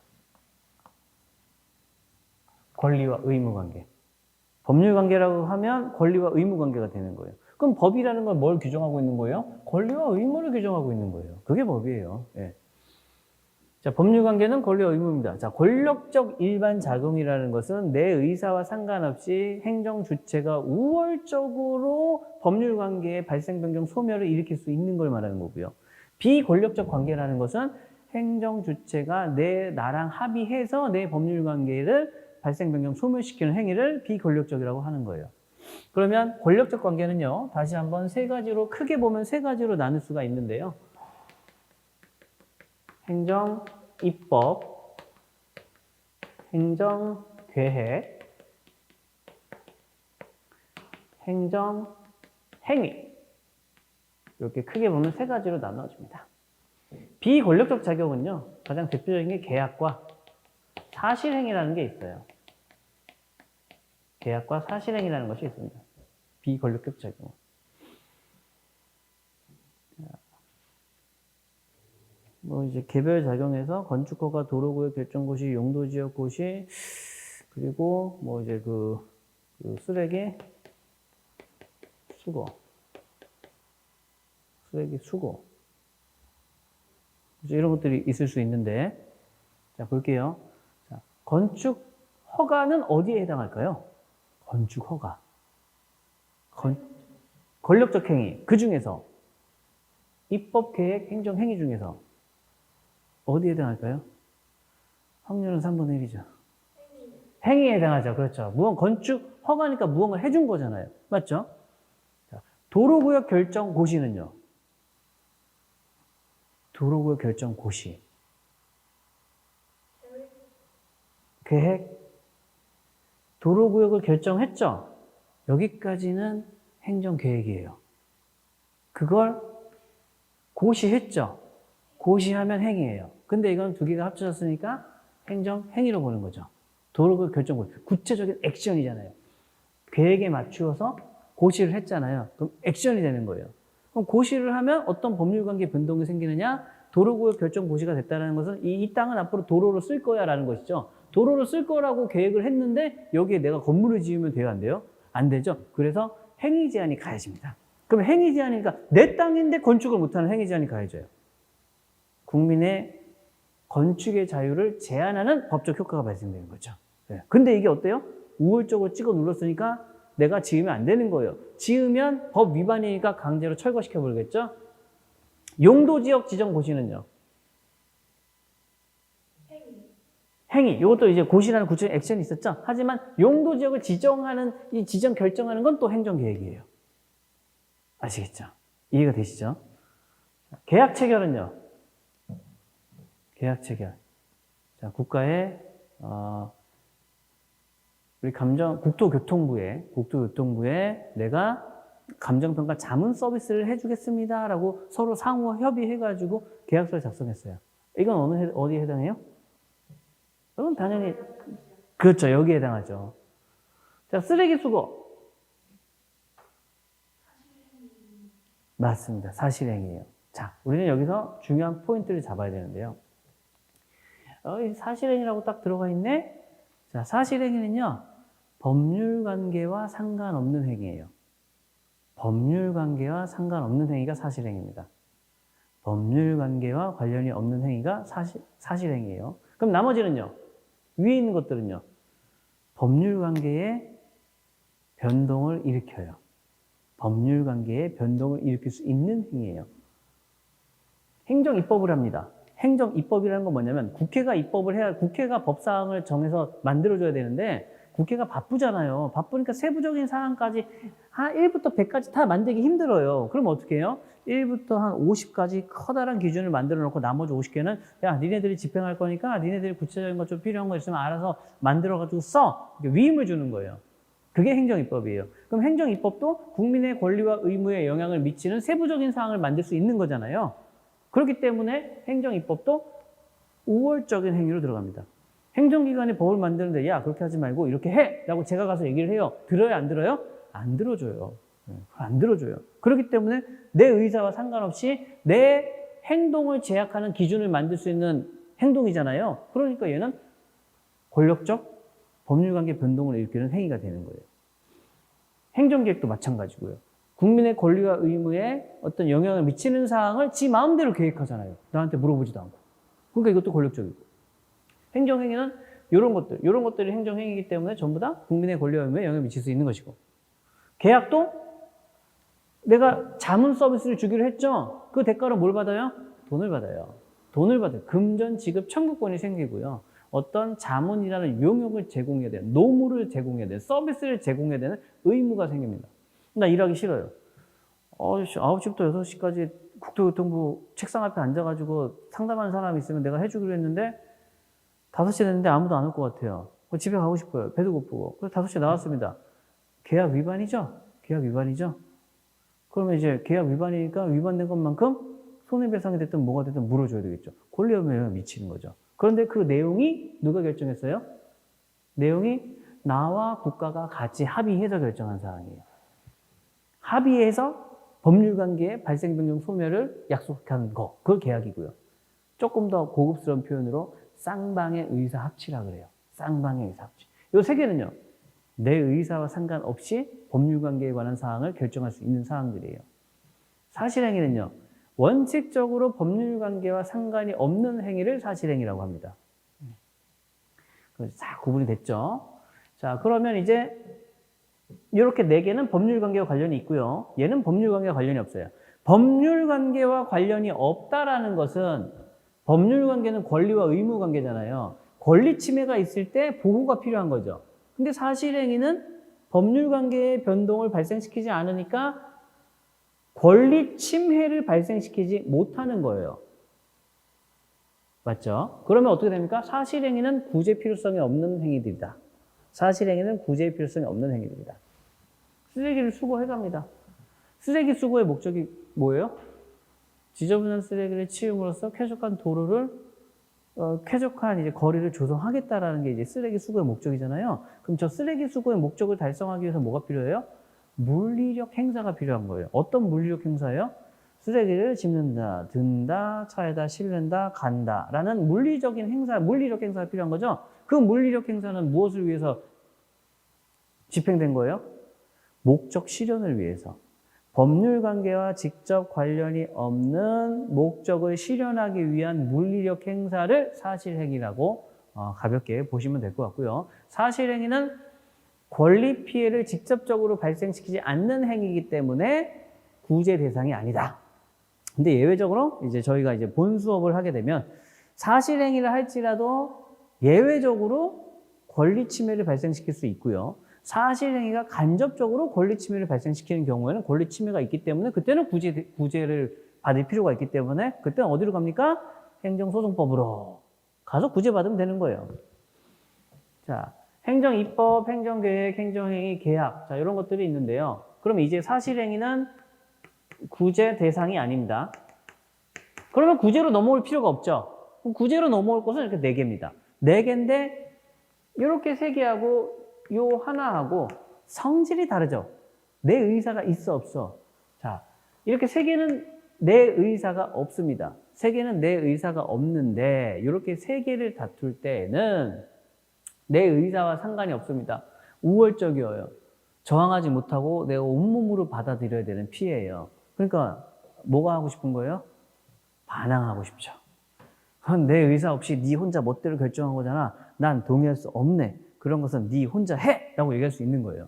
권리와 의무 관계. 법률 관계라고 하면 권리와 의무 관계가 되는 거예요. 그럼 법이라는 걸 뭘 규정하고 있는 거예요? 권리와 의무를 규정하고 있는 거예요. 그게 법이에요. 예. 자, 법률 관계는 권리와 의무입니다. 자, 권력적 일반 작용이라는 것은 내 의사와 상관없이 행정 주체가 우월적으로 법률 관계의 발생, 변경, 소멸을 일으킬 수 있는 걸 말하는 거고요. 비권력적 관계라는 것은 행정 주체가 나랑 합의해서 내 법률 관계를 발생, 변경, 소멸시키는 행위를 비권력적이라고 하는 거예요. 그러면 권력적 관계는요, 다시 한번 세 가지로, 크게 보면 세 가지로 나눌 수가 있는데요. 행정, 입법, 행정, 계획, 행정, 행위. 이렇게 크게 보면 세 가지로 나눠집니다. 비권력적 작용은요, 가장 대표적인 게 계약과 사실행위라는 게 있어요. 계약과 사실행위라는 것이 있습니다. 비권력적 작용. 뭐 이제 개별 작용에서 건축허가, 도로구역 결정고시, 용도지역고시, 그리고 뭐 이제 그 쓰레기 수거, 이런 것들이 있을 수 있는데, 자 볼게요. 자, 건축 허가는 어디에 해당할까요? 건축 허가. 권력적 행위. 그 중에서 입법, 계획, 행정, 행위 중에서 어디에 해당할까요? 확률은 3분의 1이죠. 행위에 해당하죠. 그렇죠. 건축 허가니까 무언가 해준 거잖아요. 맞죠? 자, 도로구역 결정 고시는요. 도로구역 결정 고시. 계획. 도로구역을 결정했죠. 여기까지는 행정계획이에요. 그걸 고시했죠. 고시하면 행위예요. 근데 이건 두 개가 합쳐졌으니까 행정행위로 보는 거죠. 도로구역 결정 고시. 구체적인 액션이잖아요. 계획에 맞추어서 고시를 했잖아요. 그럼 액션이 되는 거예요. 그럼 고시를 하면 어떤 법률관계 변동이 생기느냐? 도로구역 결정 고시가 됐다는 것은 이 땅은 앞으로 도로로 쓸 거야 라는 것이죠. 도로를 쓸 거라고 계획을 했는데 여기에 내가 건물을 지으면 돼요? 안 돼요? 안 되죠. 그래서 행위 제한이 가해집니다. 그럼 행위 제한이니까 내 땅인데 건축을 못하는 행위 제한이 가해져요. 국민의 건축의 자유를 제한하는 법적 효과가 발생되는 거죠. 네. 근데 이게 어때요? 우월적으로 찍어 눌렀으니까 내가 지으면 안 되는 거예요. 지으면 법 위반이니까 강제로 철거시켜 버리겠죠. 용도지역 지정 고시는요. 행위. 이것도 이제 고시라는 구체적인 액션이 있었죠. 하지만 용도지역을 지정하는, 이 지정 결정하는 건 또 행정계획이에요. 아시겠죠? 이해가 되시죠? 계약 체결은요. 계약 체결. 자, 국가의, 우리 국토교통부에 내가 감정평가 자문 서비스를 해주겠습니다. 라고 서로 상호 협의해가지고 계약서를 작성했어요. 이건 어디에 해당해요? 이건 당연히, 그렇죠. 여기에 해당하죠. 자, 쓰레기 수거. 맞습니다. 사실행위예요. 자, 우리는 여기서 중요한 포인트를 잡아야 되는데요. 사실행위라고 딱 들어가 있네? 자, 사실행위는요, 법률관계와 상관없는 행위예요. 법률관계와 상관없는 행위가 사실행위입니다. 법률관계와 관련이 없는 행위가 사실행위예요. 그럼 나머지는요? 위에 있는 것들은요? 법률관계의 변동을 일으켜요. 법률관계의 변동을 일으킬 수 있는 행위예요. 행정입법을 합니다. 행정입법이라는 건 뭐냐면 국회가 입법을 해야, 국회가 법사항을 정해서 만들어줘야 되는데 국회가 바쁘잖아요. 바쁘니까 세부적인 사항까지 한 1부터 100까지 다 만들기 힘들어요. 그럼 어떻게 해요? 1부터 한 50까지 커다란 기준을 만들어 놓고 나머지 50개는 야, 니네들이 집행할 거니까 니네들이 구체적인 것 좀 필요한 거 있으면 알아서 만들어가지고 써. 위임을 주는 거예요. 그게 행정입법이에요. 그럼 행정입법도 국민의 권리와 의무에 영향을 미치는 세부적인 사항을 만들 수 있는 거잖아요. 그렇기 때문에 행정입법도 우월적인 행위로 들어갑니다. 행정기관이 법을 만드는데 야, 그렇게 하지 말고 이렇게 해! 라고 제가 가서 얘기를 해요. 들어요? 안 들어요? 안 들어줘요. 안 들어줘요. 그렇기 때문에 내 의사와 상관없이 내 행동을 제약하는 기준을 만들 수 있는 행동이잖아요. 그러니까 얘는 권력적 법률관계 변동을 일으키는 행위가 되는 거예요. 행정계획도 마찬가지고요. 국민의 권리와 의무에 어떤 영향을 미치는 사항을 지 마음대로 계획하잖아요. 나한테 물어보지도 않고. 그러니까 이것도 권력적이고. 행정행위는 이런 것들이 행정행위이기 때문에 전부 다 국민의 권리와 의무에 영향을 미칠 수 있는 것이고. 계약도 내가 자문 서비스를 주기로 했죠. 그 대가로 뭘 받아요? 돈을 받아요. 돈을 받아요. 금전 지급 청구권이 생기고요. 어떤 자문이라는 용역을 제공해야 돼요. 노무를 제공해야 돼요. 서비스를 제공해야 되는 의무가 생깁니다. 나 일하기 싫어요. 9시부터 6시까지 국토교통부 책상 앞에 앉아가지고 상담하는 사람이 있으면 내가 해주기로 했는데 5시 됐는데 아무도 안 올 것 같아요. 집에 가고 싶어요. 배도 고프고. 그래서 5시에 나왔습니다. 계약 위반이죠? 계약 위반이죠? 그러면 이제 계약 위반이니까 위반된 것만큼 손해배상이 됐든 뭐가 됐든 물어줘야 되겠죠. 권리의무에 미치는 거죠. 그런데 그 내용이 누가 결정했어요? 내용이 나와 국가가 같이 합의해서 결정한 사항이에요. 합의해서 법률관계의 발생변경 소멸을 약속한 거, 그걸 계약이고요. 조금 더 고급스러운 표현으로 쌍방의 의사 합치라 그래요. 쌍방의 의사 합치. 이 세 개는요, 내 의사와 상관없이 법률관계에 관한 사항을 결정할 수 있는 사항들이에요. 사실행위는요, 원칙적으로 법률관계와 상관이 없는 행위를 사실행위라고 합니다. 다 구분이 됐죠? 자, 그러면 이제 이렇게 네 개는 법률관계와 관련이 있고요. 얘는 법률관계와 관련이 없어요. 법률관계와 관련이 없다라는 것은 법률관계는 권리와 의무 관계잖아요. 권리 침해가 있을 때 보호가 필요한 거죠. 근데 사실행위는 법률관계의 변동을 발생시키지 않으니까 권리 침해를 발생시키지 못하는 거예요. 맞죠? 그러면 어떻게 됩니까? 사실행위는 구제 필요성이 없는 행위들이다. 사실행위는 구제 필요성이 없는 행위들이다. 쓰레기를 수거해갑니다. 쓰레기 수거의 목적이 뭐예요? 지저분한 쓰레기를 치움으로써 쾌적한 도로를 쾌적한 이제 거리를 조성하겠다라는 게 이제 쓰레기 수거의 목적이잖아요. 그럼 저 쓰레기 수거의 목적을 달성하기 위해서 뭐가 필요해요? 물리력 행사가 필요한 거예요. 어떤 물리력 행사예요? 쓰레기를 짚는다, 든다, 차에다 실는다, 간다 라는 물리적인 행사, 물리력 행사가 필요한 거죠. 그 물리력 행사는 무엇을 위해서 집행된 거예요? 목적 실현을 위해서. 법률관계와 직접 관련이 없는 목적을 실현하기 위한 물리력 행사를 사실행위라고 가볍게 보시면 될 것 같고요. 사실행위는 권리 피해를 직접적으로 발생시키지 않는 행위이기 때문에 구제 대상이 아니다. 근데 예외적으로 이제 저희가 이제 본 수업을 하게 되면 사실행위를 할지라도 예외적으로 권리 침해를 발생시킬 수 있고요. 사실행위가 간접적으로 권리 침해를 발생시키는 경우에는 권리 침해가 있기 때문에 그때는 구제를 받을 필요가 있기 때문에 그때는 어디로 갑니까? 행정소송법으로 가서 구제받으면 되는 거예요. 자, 행정입법, 행정계획, 행정행위, 계약. 자, 이런 것들이 있는데요. 그럼 이제 사실행위는 구제 대상이 아닙니다. 그러면 구제로 넘어올 필요가 없죠. 그럼 구제로 넘어올 것은 이렇게 4개입니다. 4개인데 이렇게 3개하고 요 하나하고 성질이 다르죠. 내 의사가 있어 없어. 자, 이렇게 3개는 내 의사가 없습니다. 3개는 내 의사가 없는데 이렇게 3개를 다툴 때에는 내 의사와 상관이 없습니다. 우월적이어요. 저항하지 못하고 내가 온몸으로 받아들여야 되는 피해예요. 그러니까 뭐가 하고 싶은 거예요? 반항하고 싶죠. 그건 내 의사 없이 네 혼자 멋대로 결정한 거잖아. 난 동의할 수 없네. 그런 것은 네 혼자 해! 라고 얘기할 수 있는 거예요.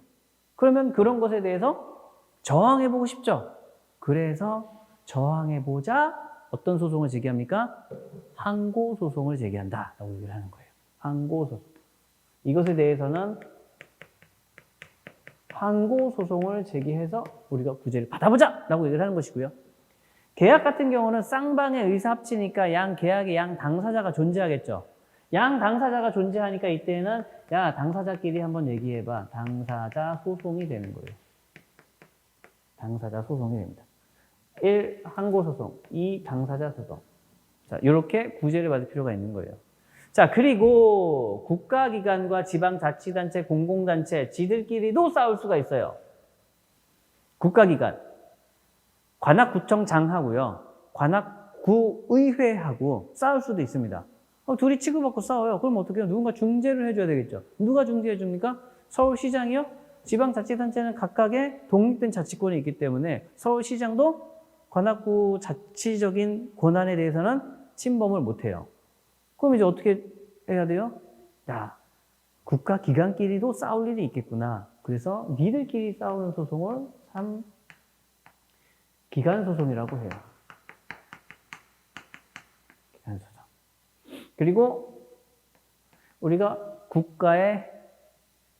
그러면 그런 것에 대해서 저항해보고 싶죠. 그래서 저항해보자 어떤 소송을 제기합니까? 항고소송을 제기한다 라고 얘기를 하는 거예요. 항고소송. 이것에 대해서는 항고소송을 제기해서 우리가 구제를 받아보자 라고 얘기를 하는 것이고요. 계약 같은 경우는 쌍방의 의사 합치니까 양 계약의 양 당사자가 존재하겠죠. 양 당사자가 존재하니까 이때는 야 당사자끼리 한번 얘기해봐. 당사자 소송이 되는 거예요. 당사자 소송이 됩니다. 1. 항고소송 2. 당사자 소송. 자, 이렇게 구제를 받을 필요가 있는 거예요. 자, 그리고 국가기관과 지방자치단체, 공공단체 지들끼리도 싸울 수가 있어요. 국가기관, 관악구청장하고요, 관악구의회하고 싸울 수도 있습니다. 둘이 치고받고 싸워요. 그럼 어떻게 해요? 누군가 중재를 해줘야 되겠죠. 누가 중재해 줍니까? 서울시장이요? 지방자치단체는 각각의 독립된 자치권이 있기 때문에 서울시장도 관악구 자치적인 권한에 대해서는 침범을 못해요. 그럼 이제 어떻게 해야 돼요? 야, 국가기관끼리도 싸울 일이 있겠구나. 그래서 니들끼리 싸우는 소송을 기관소송이라고 해요. 기관소송. 그리고 우리가 국가의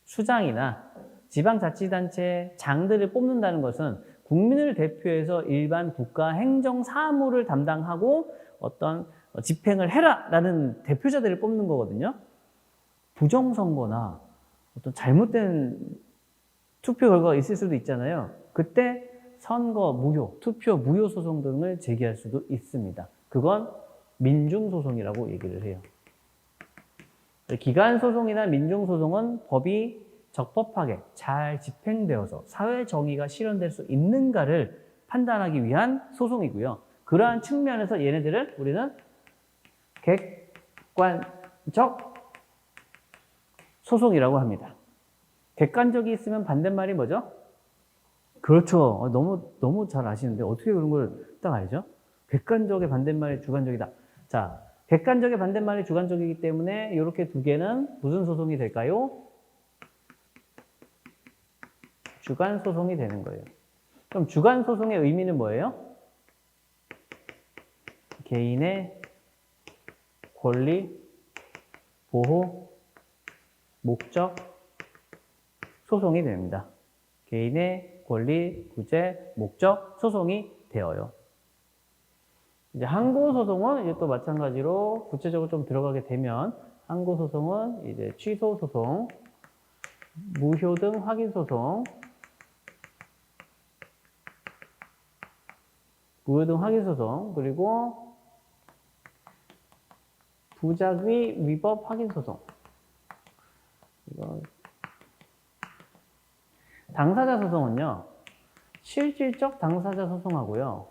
수장이나 지방자치단체 장들을 뽑는다는 것은 국민을 대표해서 일반 국가 행정 사무를 담당하고 어떤 집행을 해라라는 대표자들을 뽑는 거거든요. 부정선거나 어떤 잘못된 투표 결과가 있을 수도 있잖아요. 그때 선거 무효, 투표 무효 소송 등을 제기할 수도 있습니다. 그건 민중소송이라고 얘기를 해요. 기관소송이나 민중소송은 법이 적법하게 잘 집행되어서 사회 정의가 실현될 수 있는가를 판단하기 위한 소송이고요. 그러한 측면에서 얘네들을 우리는 객관적 소송이라고 합니다. 객관적이 있으면 반대말이 뭐죠? 그렇죠. 너무 잘 아시는데 어떻게 그런 걸 딱 알죠? 객관적의 반대말이 주관적이다. 자, 객관적의 반대말이 주관적이기 때문에 이렇게 두 개는 무슨 소송이 될까요? 주관 소송이 되는 거예요. 그럼 주관 소송의 의미는 뭐예요? 개인의 권리, 보호, 목적, 소송이 됩니다. 개인의 권리, 구제, 목적, 소송이 되어요. 이제 항고소송은 이제 또 마찬가지로 구체적으로 좀 들어가게 되면 항고소송은 이제 취소소송, 무효등 확인소송, 무효등 확인소송, 그리고 부작위 위법 확인소송. 이거 당사자 소송은요, 실질적 당사자 소송하고요,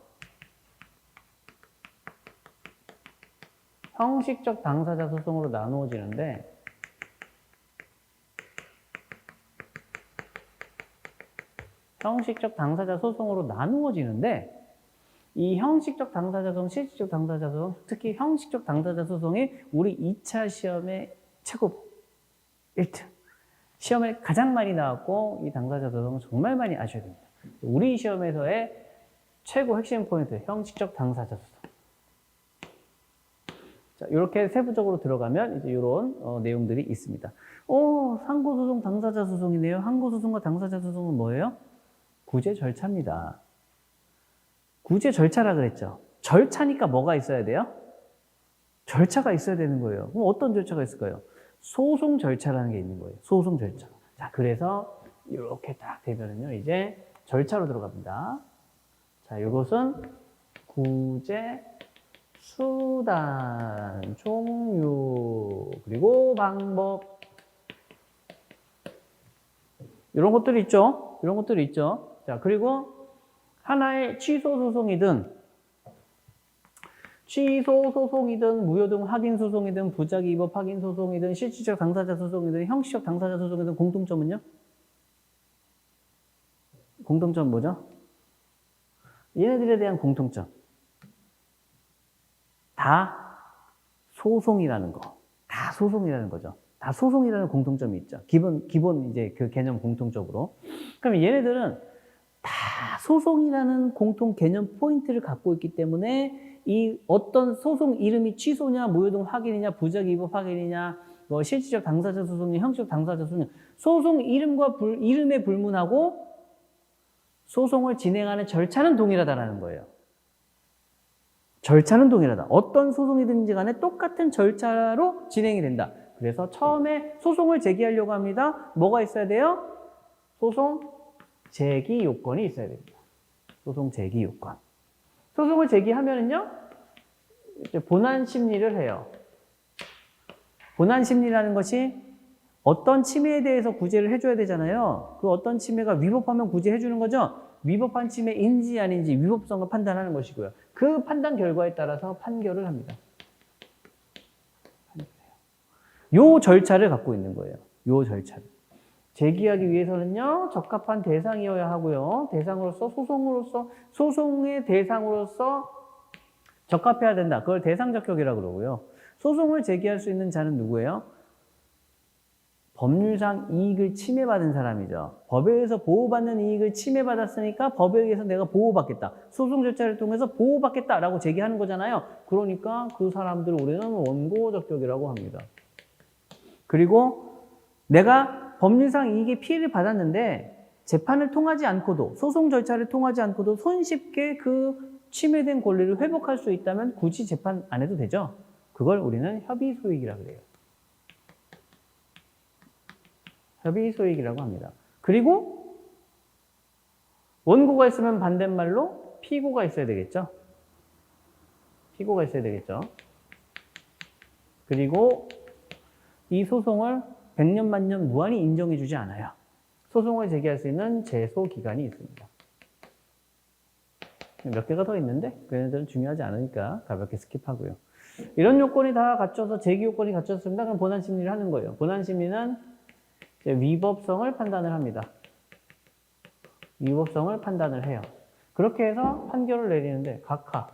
형식적 당사자 소송으로 나누어지는데, 이 형식적 당사자 소송, 실질적 당사자 소송, 특히 형식적 당사자 소송이 우리 2차 시험의 최고 1등. 시험에 가장 많이 나왔고 이 당사자 소송은 정말 많이 아셔야 됩니다. 우리 시험에서의 최고 핵심 포인트, 형식적 당사자 소송. 자, 이렇게 세부적으로 들어가면 이제 이런 내용들이 있습니다. 항고소송, 당사자 소송이네요. 항고소송과 당사자 소송은 뭐예요? 구제 절차입니다. 구제 절차라 그랬죠. 절차니까 뭐가 있어야 돼요? 절차가 있어야 되는 거예요. 그럼 어떤 절차가 있을까요? 소송 절차라는 게 있는 거예요. 소송 절차. 자, 그래서 이렇게 딱 되면은요, 이제 절차로 들어갑니다. 자, 이것은 구제 수단, 종류, 그리고 방법. 이런 것들이 있죠. 자, 그리고 하나의 취소소송이든 무효등 확인소송이든 부작위 위법 확인소송이든 실질적 당사자 소송이든 형식적 당사자 소송이든 공통점은요? 공통점 뭐죠? 얘네들에 대한 공통점. 다 소송이라는 거. 다 소송이라는 거죠. 다 소송이라는 공통점이 있죠. 기본 이제 그 개념 공통적으로. 그럼 얘네들은 다 소송이라는 공통 개념 포인트를 갖고 있기 때문에 이 어떤 소송 이름이 취소냐, 무효등 확인이냐, 부작위 위법 확인이냐, 뭐 실질적 당사자 소송이냐, 형식적 당사자 소송이냐, 소송 이름과 이름에 불문하고 소송을 진행하는 절차는 동일하다는 거예요. 절차는 동일하다. 어떤 소송이든지 간에 똑같은 절차로 진행이 된다. 그래서 처음에 소송을 제기하려고 합니다. 뭐가 있어야 돼요? 소송 제기 요건이 있어야 됩니다. 소송 제기 요건. 소송을 제기하면은요, 이제 본안 심리를 해요. 본안 심리라는 것이 어떤 침해에 대해서 구제를 해줘야 되잖아요. 그 어떤 침해가 위법하면 구제해주는 거죠. 위법한 침해인지 아닌지 위법성을 판단하는 것이고요. 그 판단 결과에 따라서 판결을 합니다. 요 절차를 갖고 있는 거예요. 요 절차를. 제기하기 위해서는요, 적합한 대상이어야 하고요. 대상으로서, 소송의 대상으로서 적합해야 된다. 그걸 대상적격이라고 그러고요. 소송을 제기할 수 있는 자는 누구예요? 법률상 이익을 침해받은 사람이죠. 법에 의해서 보호받는 이익을 침해받았으니까 법에 의해서 내가 보호받겠다. 소송 절차를 통해서 보호받겠다라고 제기하는 거잖아요. 그러니까 그 사람들을 우리는 원고적격이라고 합니다. 그리고 내가 법률상 이익의 피해를 받았는데 재판을 통하지 않고도, 소송 절차를 통하지 않고도 손쉽게 그 침해된 권리를 회복할 수 있다면 굳이 재판 안 해도 되죠. 그걸 우리는 협의소익이라고 그래요. 협의소익이라고 합니다. 그리고 원고가 있으면 반대말로 피고가 있어야 되겠죠. 피고가 있어야 되겠죠. 그리고 이 소송을 100년 만년 무한히 인정해주지 않아요. 소송을 제기할 수 있는 제소기간이 있습니다. 몇 개가 더 있는데 그네들은 중요하지 않으니까 가볍게 스킵하고요. 이런 요건이 다 갖춰서 제기 요건이 갖춰졌습니다. 그럼 본안심리를 하는 거예요. 본안심리는 위법성을 판단을 합니다. 위법성을 판단을 해요. 그렇게 해서 판결을 내리는데 각하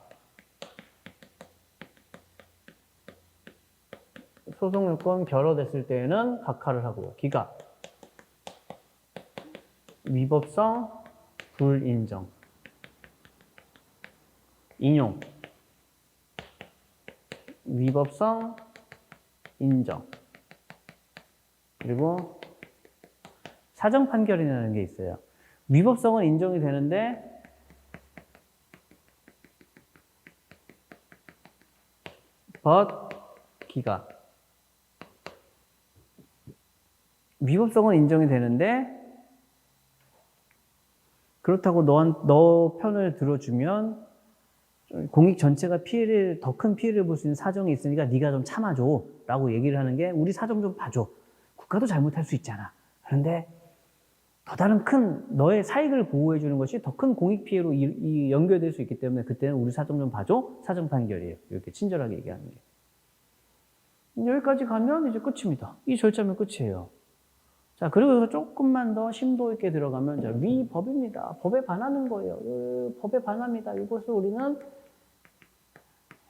소송 요건 결여됐을 때에는 각하를 하고요. 기각 위법성 불인정 인용 위법성 인정 그리고 사정 판결이라는 게 있어요. 위법성은 인정이 되는데 기각 위법성은 인정이 되는데 그렇다고 너 편을 들어주면 공익 전체가 더 큰 피해를 볼 수 있는 사정이 있으니까 네가 좀 참아줘 라고 얘기를 하는 게 우리 사정 좀 봐줘. 국가도 잘못할 수 있잖아. 그런데 더 다른 큰 너의 사익을 보호해 주는 것이 더 큰 공익 피해로 연결될 수 있기 때문에 그때는 우리 사정 좀 봐줘. 사정 판결이에요. 이렇게 친절하게 얘기하는 게. 여기까지 가면 이제 끝입니다. 이 절차면 끝이에요. 자, 그리고 여기서 조금만 더 심도 있게 들어가면 자, 위법입니다. 법에 반하는 거예요. 법에 반합니다. 이것을 우리는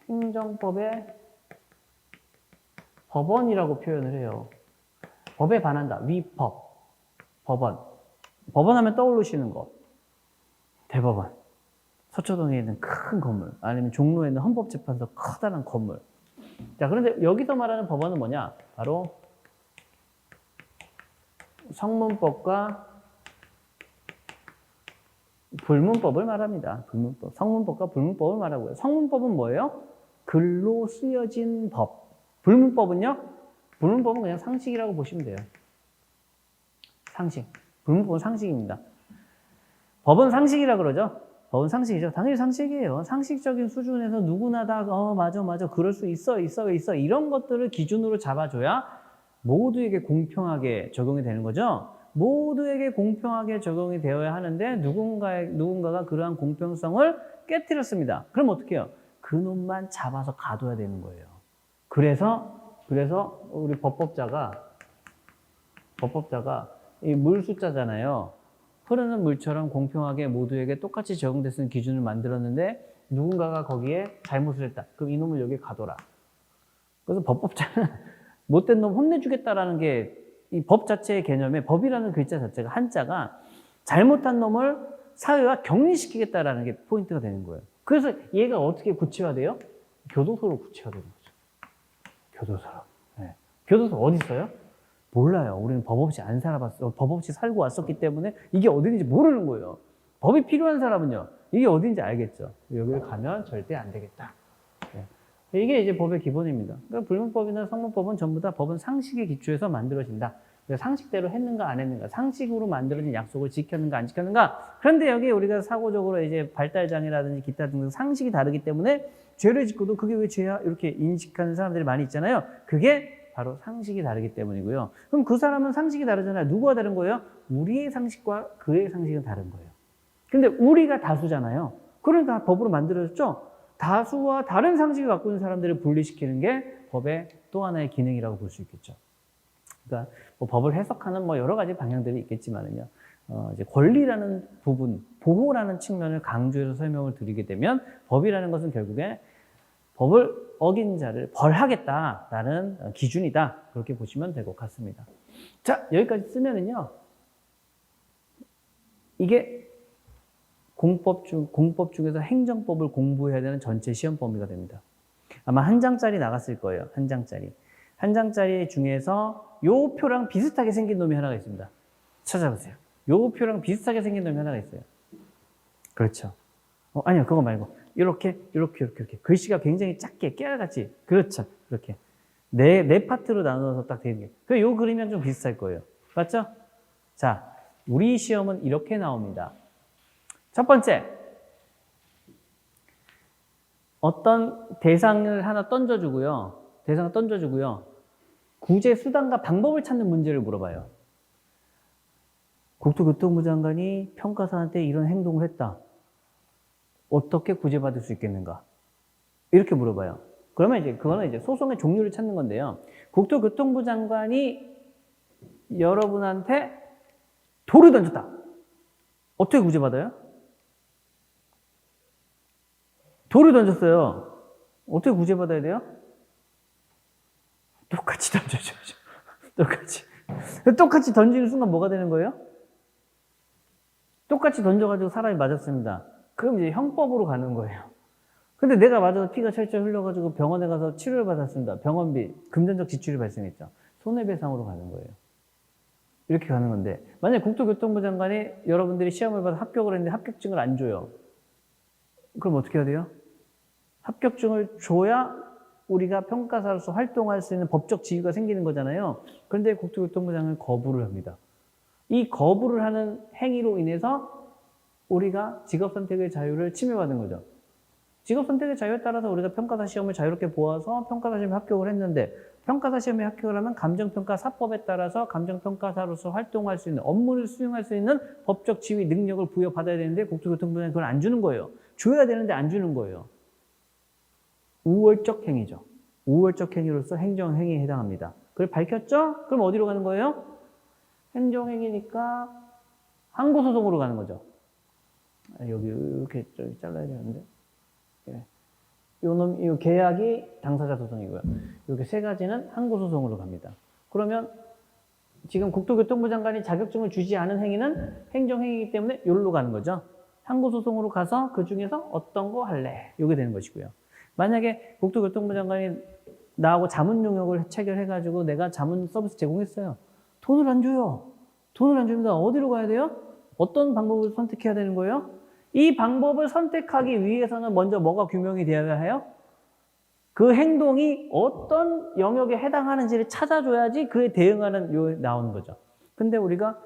행정법의 법원이라고 표현을 해요. 법에 반한다. 위법. 법원. 법원 하면 떠오르시는 거. 대법원. 서초동에 있는 큰 건물. 아니면 종로에 있는 헌법재판소 커다란 건물. 자, 그런데 여기서 말하는 법원은 뭐냐? 바로 성문법과 불문법을 말합니다. 불문법. 성문법과 불문법을 말하고요. 성문법은 뭐예요? 글로 쓰여진 법. 불문법은요? 불문법은 그냥 상식이라고 보시면 돼요. 상식. 불문법은 상식입니다. 법은 상식이라 그러죠? 법은 상식이죠. 당연히 상식이에요. 상식적인 수준에서 누구나 다 맞아 그럴 수 있어 이런 것들을 기준으로 잡아줘야 모두에게 공평하게 적용이 되는 거죠. 모두에게 공평하게 적용이 되어야 하는데 누군가가 그러한 공평성을 깨트렸습니다. 그럼 어떻게 해요? 그놈만 잡아서 가둬야 되는 거예요. 그래서 우리 법법자가 이 물 숫자잖아요. 흐르는 물처럼 공평하게 모두에게 똑같이 적용될 수 있는 기준을 만들었는데 누군가가 거기에 잘못을 했다. 그럼 이놈을 여기에 가둬라. 그래서 법법자는 못된 놈 혼내주겠다라는 게 이 법 자체의 개념에 법이라는 글자 자체가 한자가 잘못한 놈을 사회와 격리시키겠다라는 게 포인트가 되는 거예요. 그래서 얘가 어떻게 구체화돼요? 교도소로 구체화되는 거죠. 교도소로. 네. 교도소 어디 있어요? 몰라요. 우리는 법 없이 안 살아봤어. 법 없이 살고 왔었기 때문에 이게 어딘지 모르는 거예요. 법이 필요한 사람은요. 이게 어딘지 알겠죠. 여기를 가면 절대 안 되겠다. 네. 이게 이제 법의 기본입니다. 그러니까 불문법이나 성문법은 전부 다 법은 상식에 기초해서 만들어진다. 상식대로 했는가 안 했는가, 상식으로 만들어진 약속을 지켰는가 안 지켰는가. 그런데 여기 우리가 사고적으로 이제 발달장애라든지 기타 등등 상식이 다르기 때문에 죄를 짓고도 그게 왜 죄야? 이렇게 인식하는 사람들이 많이 있잖아요. 그게 바로 상식이 다르기 때문이고요. 그럼 그 사람은 상식이 다르잖아요. 누구와 다른 거예요? 우리의 상식과 그의 상식은 다른 거예요. 근데 우리가 다수잖아요. 그러니까 법으로 만들어졌죠. 다수와 다른 상식을 갖고 있는 사람들을 분리시키는 게 법의 또 하나의 기능이라고 볼 수 있겠죠. 그러니까 뭐 법을 해석하는 뭐 여러 가지 방향들이 있겠지만은요. 이제 권리라는 부분, 보호라는 측면을 강조해서 설명을 드리게 되면 법이라는 것은 결국에 법을 어긴 자를 벌하겠다라는 기준이다. 그렇게 보시면 될 것 같습니다. 자, 여기까지 쓰면은요. 이게 공법 중에서 행정법을 공부해야 되는 전체 시험 범위가 됩니다. 아마 한 장짜리 나갔을 거예요. 한 장짜리. 한 장짜리 중에서 요 표랑 비슷하게 생긴 놈이 하나가 있습니다. 찾아보세요. 요 표랑 비슷하게 생긴 놈이 하나가 있어요. 그렇죠. 아니요, 그거 말고. 이렇게. 글씨가 굉장히 작게, 깨알같이. 그렇죠. 그렇게. 네 파트로 나눠서 딱 되는 게. 요 그림이랑 좀 비슷할 거예요. 맞죠? 자, 우리 시험은 이렇게 나옵니다. 첫 번째. 어떤 대상을 하나 던져주고요. 구제 수단과 방법을 찾는 문제를 물어봐요. 국토교통부 장관이 평가사한테 이런 행동을 했다. 어떻게 구제받을 수 있겠는가? 이렇게 물어봐요. 그러면 이제 그거는 이제 소송의 종류를 찾는 건데요. 국토교통부 장관이 여러분한테 돌을 던졌다. 어떻게 구제받아요? 돌을 던졌어요. 어떻게 구제받아야 돼요? 똑같이 던져줘야죠. 똑같이 던지는 순간 뭐가 되는 거예요? 똑같이 던져가지고 사람이 맞았습니다. 그럼 이제 형법으로 가는 거예요. 근데 내가 맞아서 피가 철철 흘러가지고 병원에 가서 치료를 받았습니다. 병원비, 금전적 지출이 발생했죠. 손해배상으로 가는 거예요. 이렇게 가는 건데, 만약에 국토교통부 장관이 여러분들이 시험을 봐서 합격을 했는데 합격증을 안 줘요. 그럼 어떻게 해야 돼요? 합격증을 줘야 우리가 평가사로서 활동할 수 있는 법적 지위가 생기는 거잖아요. 그런데 국토교통부 장관은 거부를 합니다. 이 거부를 하는 행위로 인해서 우리가 직업선택의 자유를 침해받은 거죠. 직업선택의 자유에 따라서 우리가 평가사 시험을 자유롭게 보아서 평가사 시험에 합격을 했는데, 평가사 시험에 합격을 하면 감정평가사법에 따라서 감정평가사로서 활동할 수 있는, 업무를 수행할 수 있는 법적 지위, 능력을 부여받아야 되는데 국토교통부는 그걸 안 주는 거예요. 줘야 되는데 안 주는 거예요. 우월적 행위죠. 우월적 행위로서 행정행위에 해당합니다. 그걸 밝혔죠? 그럼 어디로 가는 거예요? 행정행위니까 항고소송으로 가는 거죠. 여기 이렇게 잘라야 되는데. 이 계약이 당사자 소송이고요. 이렇게 세 가지는 항고소송으로 갑니다. 그러면 지금 국토교통부 장관이 자격증을 주지 않은 행위는 행정행위이기 때문에 여기로 가는 거죠. 항고소송으로 가서 그 중에서 어떤 거 할래? 이게 되는 것이고요. 만약에 국토교통부 장관이 나하고 자문 용역을 체결해가지고 내가 자문 서비스 제공했어요. 돈을 안 줘요. 돈을 안 줍니다. 어디로 가야 돼요? 어떤 방법을 선택해야 되는 거예요? 이 방법을 선택하기 위해서는 먼저 뭐가 규명이 되어야 해요? 그 행동이 어떤 영역에 해당하는지를 찾아줘야지 그에 대응하는 요 나오는 거죠. 근데 우리가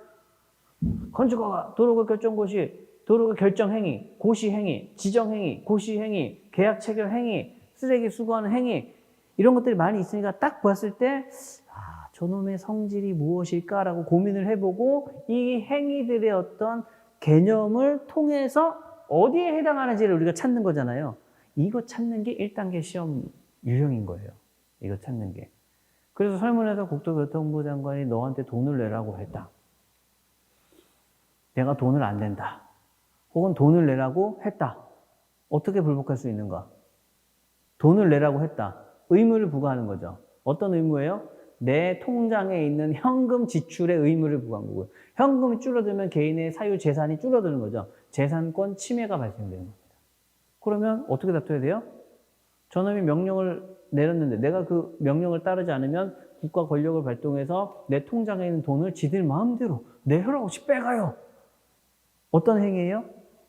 건축허가, 도로가 결정고시, 도로가 결정행위, 고시행위, 지정행위, 고시행위, 계약 체결 행위, 쓰레기 수거하는 행위 이런 것들이 많이 있으니까 딱 봤을 때 저놈의 성질이 무엇일까라고 고민을 해보고 이 행위들의 어떤 개념을 통해서 어디에 해당하는지를 우리가 찾는 거잖아요. 이거 찾는 게 1단계 시험 유형인 거예요. 이거 찾는 게. 그래서 설문에서 국토교통부 장관이 너한테 돈을 내라고 했다. 내가 돈을 안 낸다. 혹은 돈을 내라고 했다. 어떻게 불복할 수 있는가? 돈을 내라고 했다. 의무를 부과하는 거죠. 어떤 의무예요? 내 통장에 있는 현금 지출의 의무를 부과한 거고요. 현금이 줄어들면 개인의 사유 재산이 줄어드는 거죠. 재산권 침해가 발생되는 겁니다. 그러면 어떻게 다퉈야 돼요? 저놈이 명령을 내렸는데 내가 그 명령을 따르지 않으면 국가 권력을 발동해서 내 통장에 있는 돈을 지들 마음대로 내 허락 없이 빼가요. 어떤 행위예요?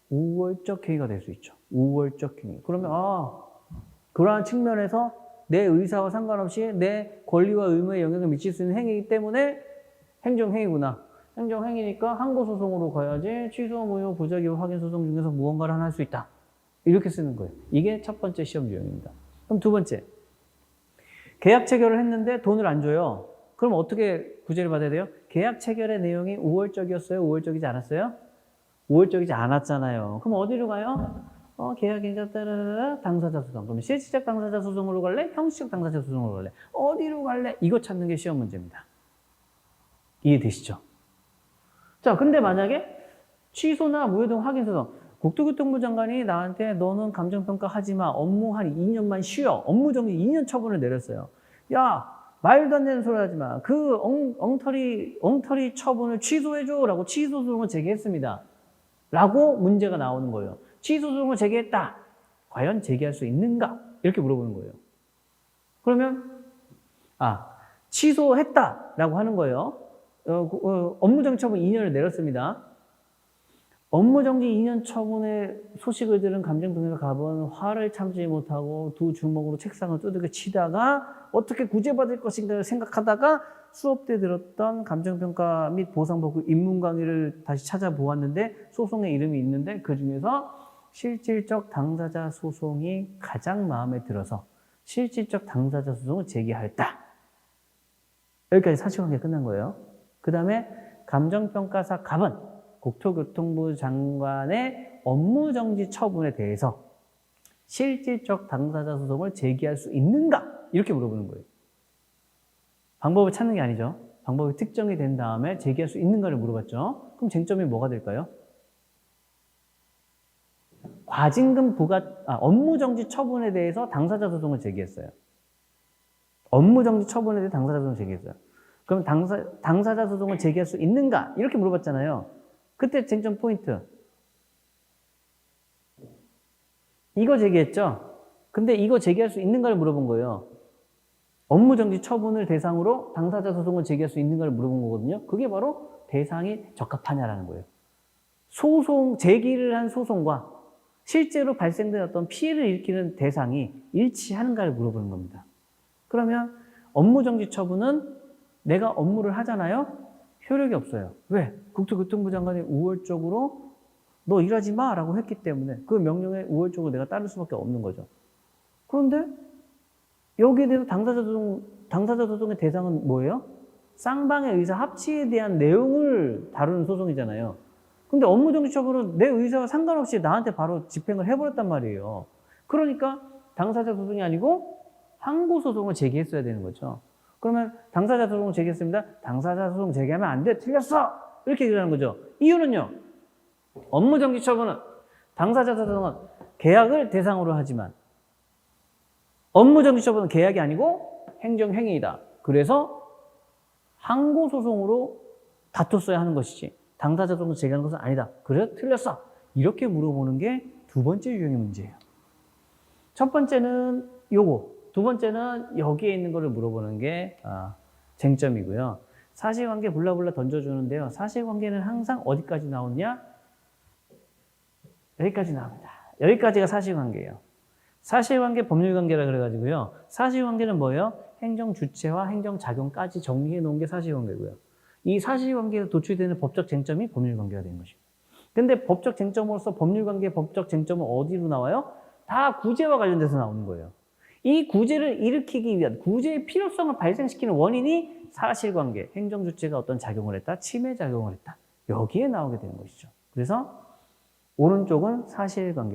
우월적 행위가 될 수 있죠. 우월적 행위. 그러면 그러한 측면에서 내 의사와 상관없이 내 권리와 의무에 영향을 미칠 수 있는 행위이기 때문에 행정행위구나. 행정행위니까 항고소송으로 가야지 취소, 무효, 부작용 확인 소송 중에서 무언가를 하나 할 수 있다. 이렇게 쓰는 거예요. 이게 첫 번째 시험 유형입니다. 그럼 두 번째. 계약 체결을 했는데 돈을 안 줘요. 그럼 어떻게 구제를 받아야 돼요? 계약 체결의 내용이 우월적이었어요? 우월적이지 않았어요? 우월적이지 않았잖아요. 그럼 어디로 가요? 계약인가 따라라 당사자 소송. 그럼 실질적 당사자 소송으로 갈래? 형식적 당사자 소송으로 갈래? 어디로 갈래? 이거 찾는 게 시험 문제입니다. 이해되시죠? 자, 근데 만약에 취소나 무효동 확인 소송. 국토교통부 장관이 나한테 너는 감정평가 하지 마. 업무 한 2년만 쉬어. 업무정지 2년 처분을 내렸어요. 야, 말도 안 되는 소리 하지 마. 그 엉터리 처분을 취소해줘. 라고 취소 소송을 제기했습니다. 라고 문제가 나오는 거예요. 취소 소송을 제기했다. 과연 제기할 수 있는가? 이렇게 물어보는 거예요. 그러면 취소했다. 라고 하는 거예요. 업무정지 처분 2년을 내렸습니다. 업무정지 2년 처분의 소식을 들은 감정평가 갑은 화를 참지 못하고 두 주먹으로 책상을 두들겨 치다가 어떻게 구제받을 것인가를 생각하다가 수업 때 들었던 감정평가 및 보상복구 입문 강의를 다시 찾아보았는데 소송의 이름이 있는데 그중에서 실질적 당사자 소송이 가장 마음에 들어서 실질적 당사자 소송을 제기하였다. 여기까지 사실관계 끝난 거예요. 그 다음에 감정평가사 갑은 국토교통부 장관의 업무정지 처분에 대해서 실질적 당사자 소송을 제기할 수 있는가? 이렇게 물어보는 거예요. 방법을 찾는 게 아니죠. 방법이 특정이 된 다음에 제기할 수 있는가를 물어봤죠. 그럼 쟁점이 뭐가 될까요? 과징금 업무정지 처분에 대해서 당사자 소송을 제기했어요. 업무정지 처분에 대해 당사자 소송을 제기했어요. 그럼 당사자 소송을 제기할 수 있는가? 이렇게 물어봤잖아요. 그때 쟁점 포인트. 이거 제기했죠? 근데 이거 제기할 수 있는가를 물어본 거예요. 업무정지 처분을 대상으로 당사자 소송을 제기할 수 있는가를 물어본 거거든요. 그게 바로 대상이 적합하냐라는 거예요. 제기를 한 소송과 실제로 발생된 어떤 피해를 일으키는 대상이 일치하는가를 물어보는 겁니다. 그러면 업무정지 처분은 내가 업무를 하잖아요? 효력이 없어요. 왜? 국토교통부 장관이 우월적으로 너 일하지 마 라고 했기 때문에 그 명령에 우월적으로 내가 따를 수밖에 없는 거죠. 그런데 여기에 대해서 당사자 소송의 대상은 뭐예요? 쌍방의 의사 합치에 대한 내용을 다루는 소송이잖아요. 근데 업무정지 처분은 내 의사와 상관없이 나한테 바로 집행을 해버렸단 말이에요. 그러니까 당사자 소송이 아니고 항고소송을 제기했어야 되는 거죠. 그러면 당사자 소송을 제기했습니다. 당사자 소송 제기하면 안 돼. 틀렸어. 이렇게 얘기하는 거죠. 이유는요. 업무정지 처분은 당사자 소송은 계약을 대상으로 하지만 업무정지 처분은 계약이 아니고 행정행위이다. 그래서 항고소송으로 다퉜어야 하는 것이지 당사자 소송을 제기하는 것은 아니다. 그래? 틀렸어. 이렇게 물어보는 게 두 번째 유형의 문제예요. 첫 번째는 요거. 두 번째는 여기에 있는 거를 물어보는 게 쟁점이고요. 사실관계 블라블라 던져주는데요. 사실관계는 항상 어디까지 나오냐? 여기까지 나옵니다. 여기까지가 사실관계예요. 사실관계 법률관계라 그래가지고요. 사실관계는 뭐예요? 행정주체와 행정작용까지 정리해 놓은 게 사실관계고요. 이 사실관계에서 도출되는 법적 쟁점이 법률관계가 되는 것입니다. 근데 법적 쟁점으로서 법률관계 법적 쟁점은 어디로 나와요? 다 구제와 관련돼서 나오는 거예요. 이 구제를 일으키기 위한 구제의 필요성을 발생시키는 원인이 사실관계, 행정주체가 어떤 작용을 했다, 침해작용을 했다. 여기에 나오게 되는 것이죠. 그래서 오른쪽은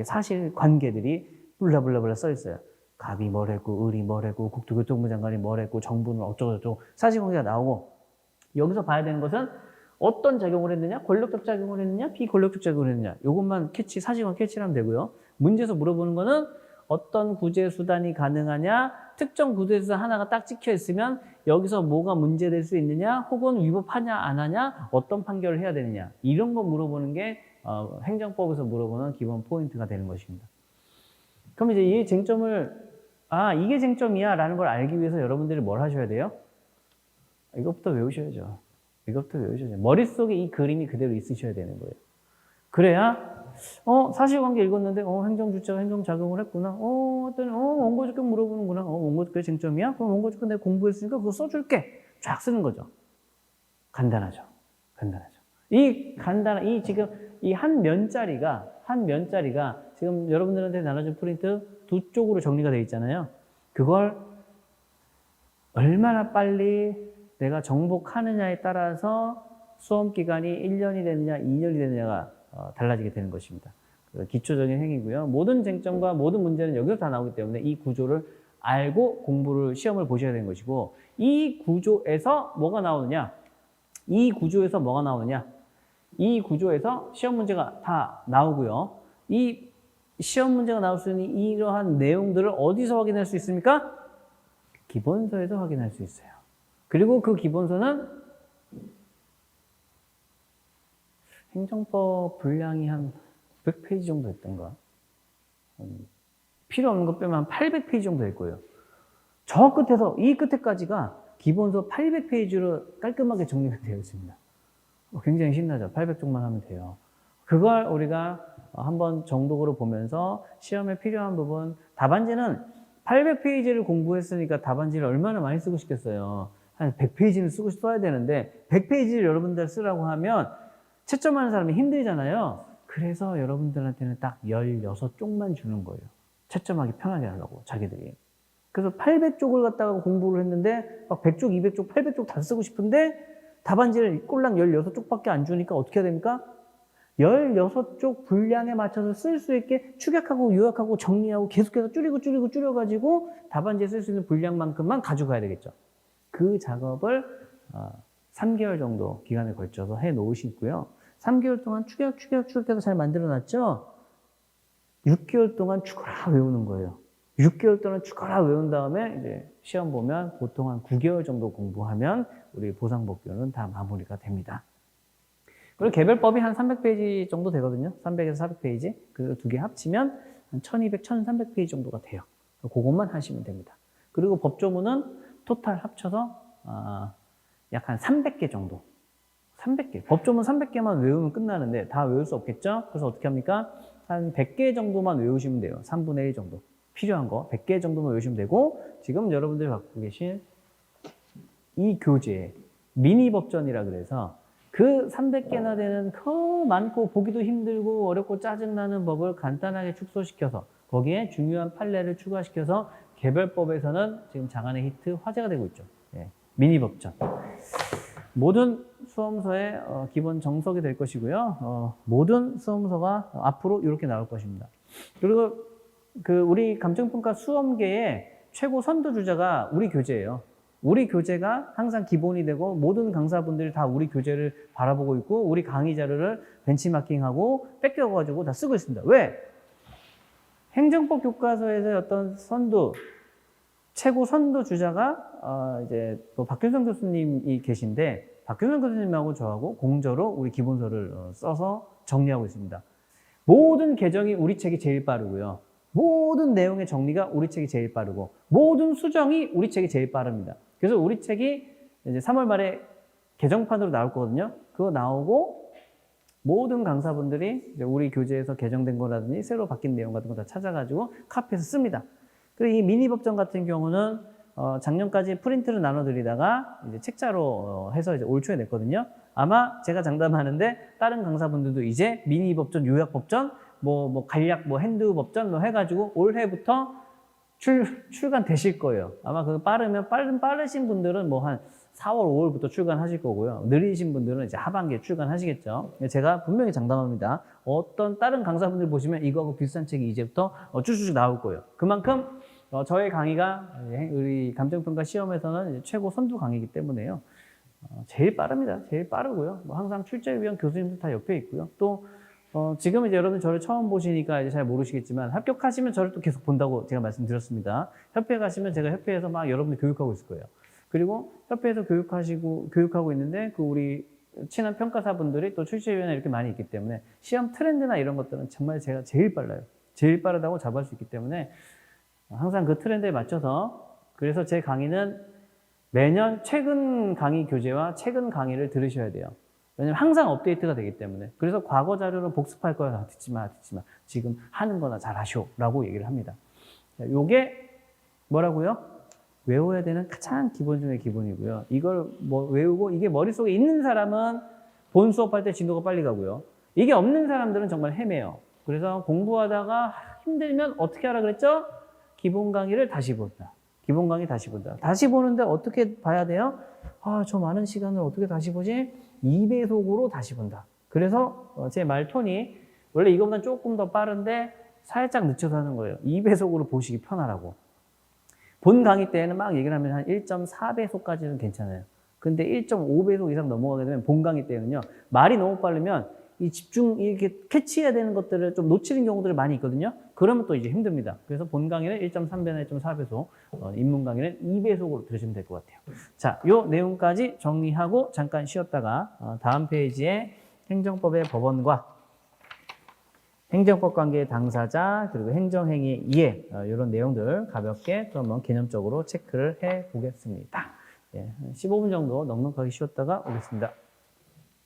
사실관계들이 블라블라블라 써 있어요. 갑이 뭘 했고, 을이 뭘 했고, 국토교통부 장관이 뭘 했고, 정부는 어쩌고저쩌고 사실관계가 나오고 여기서 봐야 되는 것은 어떤 작용을 했느냐, 권력적 작용을 했느냐, 비권력적 작용을 했느냐. 이것만 사실관계 캐치를 하면 되고요. 문제에서 물어보는 거는 어떤 구제 수단이 가능하냐, 특정 구제 수단 하나가 딱 찍혀 있으면 여기서 뭐가 문제될 수 있느냐, 혹은 위법하냐 안 하냐, 어떤 판결을 해야 되느냐, 이런 거 물어보는 게 행정법에서 물어보는 기본 포인트가 되는 것입니다. 그럼 이제 이 쟁점을 이게 쟁점이야 라는 걸 알기 위해서 여러분들이 뭘 하셔야 돼요? 이것부터 외우셔야죠. 머릿속에 이 그림이 그대로 있으셔야 되는 거예요. 그래야 사실관계 읽었는데 행정주체가 행정작용을 했구나. 했더니 원고조건 물어보는구나. 원고조건의 쟁점이야? 그럼 원고조건 내가 공부했으니까 그거 써줄게. 쫙 쓰는 거죠. 간단하죠. 지금 이 한 면짜리가 지금 여러분들한테 나눠준 프린트 두 쪽으로 정리가 되어 있잖아요. 그걸 얼마나 빨리 내가 정복하느냐에 따라서 수험 기간이 1년이 되느냐, 2년이 되느냐가 달라지게 되는 것입니다. 기초적인 행위고요. 모든 쟁점과 모든 문제는 여기서 다 나오기 때문에 이 구조를 알고 공부를 시험을 보셔야 되는 것이고 이 구조에서 뭐가 나오느냐? 이 구조에서 뭐가 나오느냐? 이 구조에서 시험 문제가 다 나오고요. 이 시험 문제가 나올 수 있는 이러한 내용들을 어디서 확인할 수 있습니까? 기본서에서 확인할 수 있어요. 그리고 그 기본서는 행정법 분량이 한 900페이지 정도 됐던가. 필요 없는 거 빼면 한 800페이지 정도 될 거예요. 저 끝에서 이 끝에까지가 기본서 800페이지로 깔끔하게 정리가 되어 있습니다. 굉장히 신나죠. 800쪽만 하면 돼요. 그걸 우리가 한번 정독으로 보면서 시험에 필요한 부분, 답안지는 800페이지를 공부했으니까 답안지를 얼마나 많이 쓰고 싶겠어요. 한 100페이지는 써야 되는데 100페이지를 여러분들 쓰라고 하면 채점하는 사람이 힘들잖아요. 그래서 여러분들한테는 딱 16쪽만 주는 거예요. 채점하기 편하게 하려고 자기들이. 그래서 800쪽을 갖다가 공부를 했는데 막 100쪽, 200쪽, 800쪽 다 쓰고 싶은데 답안지를 꼴랑 16쪽밖에 안 주니까 어떻게 해야 됩니까? 16쪽 분량에 맞춰서 쓸 수 있게 축약하고 요약하고 정리하고 계속해서 줄여가지고 답안지에 쓸 수 있는 분량만큼만 가져가야 되겠죠. 그 작업을 3개월 정도 기간에 걸쳐서 해 놓으시고요. 3개월 동안 추격해서 잘 만들어 놨죠? 6개월 동안 죽어라 외우는 거예요. 6개월 동안 죽어라 외운 다음에 이제 시험 보면 보통 한 9개월 정도 공부하면 우리 보상복교는 다 마무리가 됩니다. 그리고 개별법이 한 300페이지 정도 되거든요. 300에서 400페이지. 그 두 개 합치면 한 1200, 1300페이지 정도가 돼요. 그것만 하시면 됩니다. 그리고 법조문은 토탈 합쳐서 약 한 300개 정도. 300개. 법조문 300개만 외우면 끝나는데 다 외울 수 없겠죠? 그래서 어떻게 합니까? 한 100개 정도만 외우시면 돼요. 3분의 1 정도. 필요한 거 100개 정도만 외우시면 되고 지금 여러분들이 갖고 계신 이 교재 미니 법전이라 그래서 그 300개나 되는 많고 보기도 힘들고 어렵고 짜증나는 법을 간단하게 축소시켜서 거기에 중요한 판례를 추가시켜서 개별법에서는 지금 장안의 히트 화제가 되고 있죠. 예, 미니 법전. 모든 수험서의 기본 정석이 될 것이고요. 모든 수험서가 앞으로 이렇게 나올 것입니다. 그리고 우리 감정평가 수험계의 최고 선두주자가 우리 교재예요. 우리 교재가 항상 기본이 되고 모든 강사분들이 다 우리 교재를 바라보고 있고 우리 강의 자료를 벤치마킹하고 뺏겨가지고 다 쓰고 있습니다. 왜? 행정법 교과서에서 어떤 최고 선두주자가 이제 또 박균성 교수님이 계신데 박균성 교수님하고 저하고 공저로 우리 기본서를 써서 정리하고 있습니다. 모든 개정이 우리 책이 제일 빠르고요. 모든 내용의 정리가 우리 책이 제일 빠르고 모든 수정이 우리 책이 제일 빠릅니다. 그래서 우리 책이 이제 3월 말에 개정판으로 나올 거거든요. 그거 나오고 모든 강사분들이 이제 우리 교재에서 개정된 거라든지 새로 바뀐 내용 같은 거 다 찾아가지고 카피해서 씁니다. 그리고 이 미니 법전 같은 경우는 작년까지 프린트를 나눠드리다가 이제 책자로 해서 이제 올 초에 냈거든요. 아마 제가 장담하는데 다른 강사분들도 이제 미니 법전, 요약 법전, 간략, 핸드 법전 해가지고 올해부터 출간 되실 거예요. 아마 빠르신 분들은 한 4월, 5월부터 출간하실 거고요. 느리신 분들은 이제 하반기에 출간하시겠죠. 제가 분명히 장담합니다. 어떤 다른 강사분들 보시면 이거하고 비슷한 책이 이제부터 쭉쭉 나올 거예요. 그만큼 저의 강의가 우리 감정평가 시험에서는 최고 선두 강의이기 때문에요. 제일 빠릅니다. 제일 빠르고요. 항상 출제위원 교수님들 다 옆에 있고요. 또 지금 이제 여러분 저를 처음 보시니까 이제 잘 모르시겠지만 합격하시면 저를 또 계속 본다고 제가 말씀드렸습니다. 협회 가시면 제가 협회에서 막 여러분들 교육하고 있을 거예요. 그리고 협회에서 교육하고 있는데 우리 친한 평가사분들이 또 출제위원회 이렇게 많이 있기 때문에 시험 트렌드나 이런 것들은 정말 제가 제일 빨라요. 제일 빠르다고 잡을 수 있기 때문에 항상 그 트렌드에 맞춰서 그래서 제 강의는 매년 최근 강의 교재와 최근 강의를 들으셔야 돼요. 왜냐면 항상 업데이트가 되기 때문에. 그래서 과거 자료를 복습할 거야. 듣지 마. 지금 하는 거나 잘 하쇼. 라고 얘기를 합니다. 요게 뭐라고요? 외워야 되는 가장 기본 중에 기본이고요. 이걸 외우고 이게 머릿속에 있는 사람은 본 수업할 때 진도가 빨리 가고요. 이게 없는 사람들은 정말 헤매요. 그래서 공부하다가 힘들면 어떻게 하라 그랬죠? 기본 강의를 다시 본다. 기본 강의 다시 본다. 다시 보는데 어떻게 봐야 돼요? 저 많은 시간을 어떻게 다시 보지? 2배속으로 다시 본다. 그래서 제 말톤이 원래 이거보다 조금 더 빠른데 살짝 늦춰서 하는 거예요. 2배속으로 보시기 편하라고. 본 강의 때에는 막 얘기를 하면 한 1.4배속까지는 괜찮아요. 근데 1.5배속 이상 넘어가게 되면 본 강의 때는요, 말이 너무 빠르면 이 집중, 이렇게 캐치해야 되는 것들을 좀 놓치는 경우들이 많이 있거든요. 그러면 또 이제 힘듭니다. 그래서 본 강의는 1.3배나 1.4배속, 입문 강의는 2배속으로 들으시면 될 것 같아요. 자, 요 내용까지 정리하고 잠깐 쉬었다가 다음 페이지에 행정법의 법원과 행정법 관계의 당사자, 그리고 행정행위의 이해, 이런 내용들 가볍게 또 한번 개념적으로 체크를 해 보겠습니다. 예, 15분 정도 넉넉하게 쉬었다가 오겠습니다.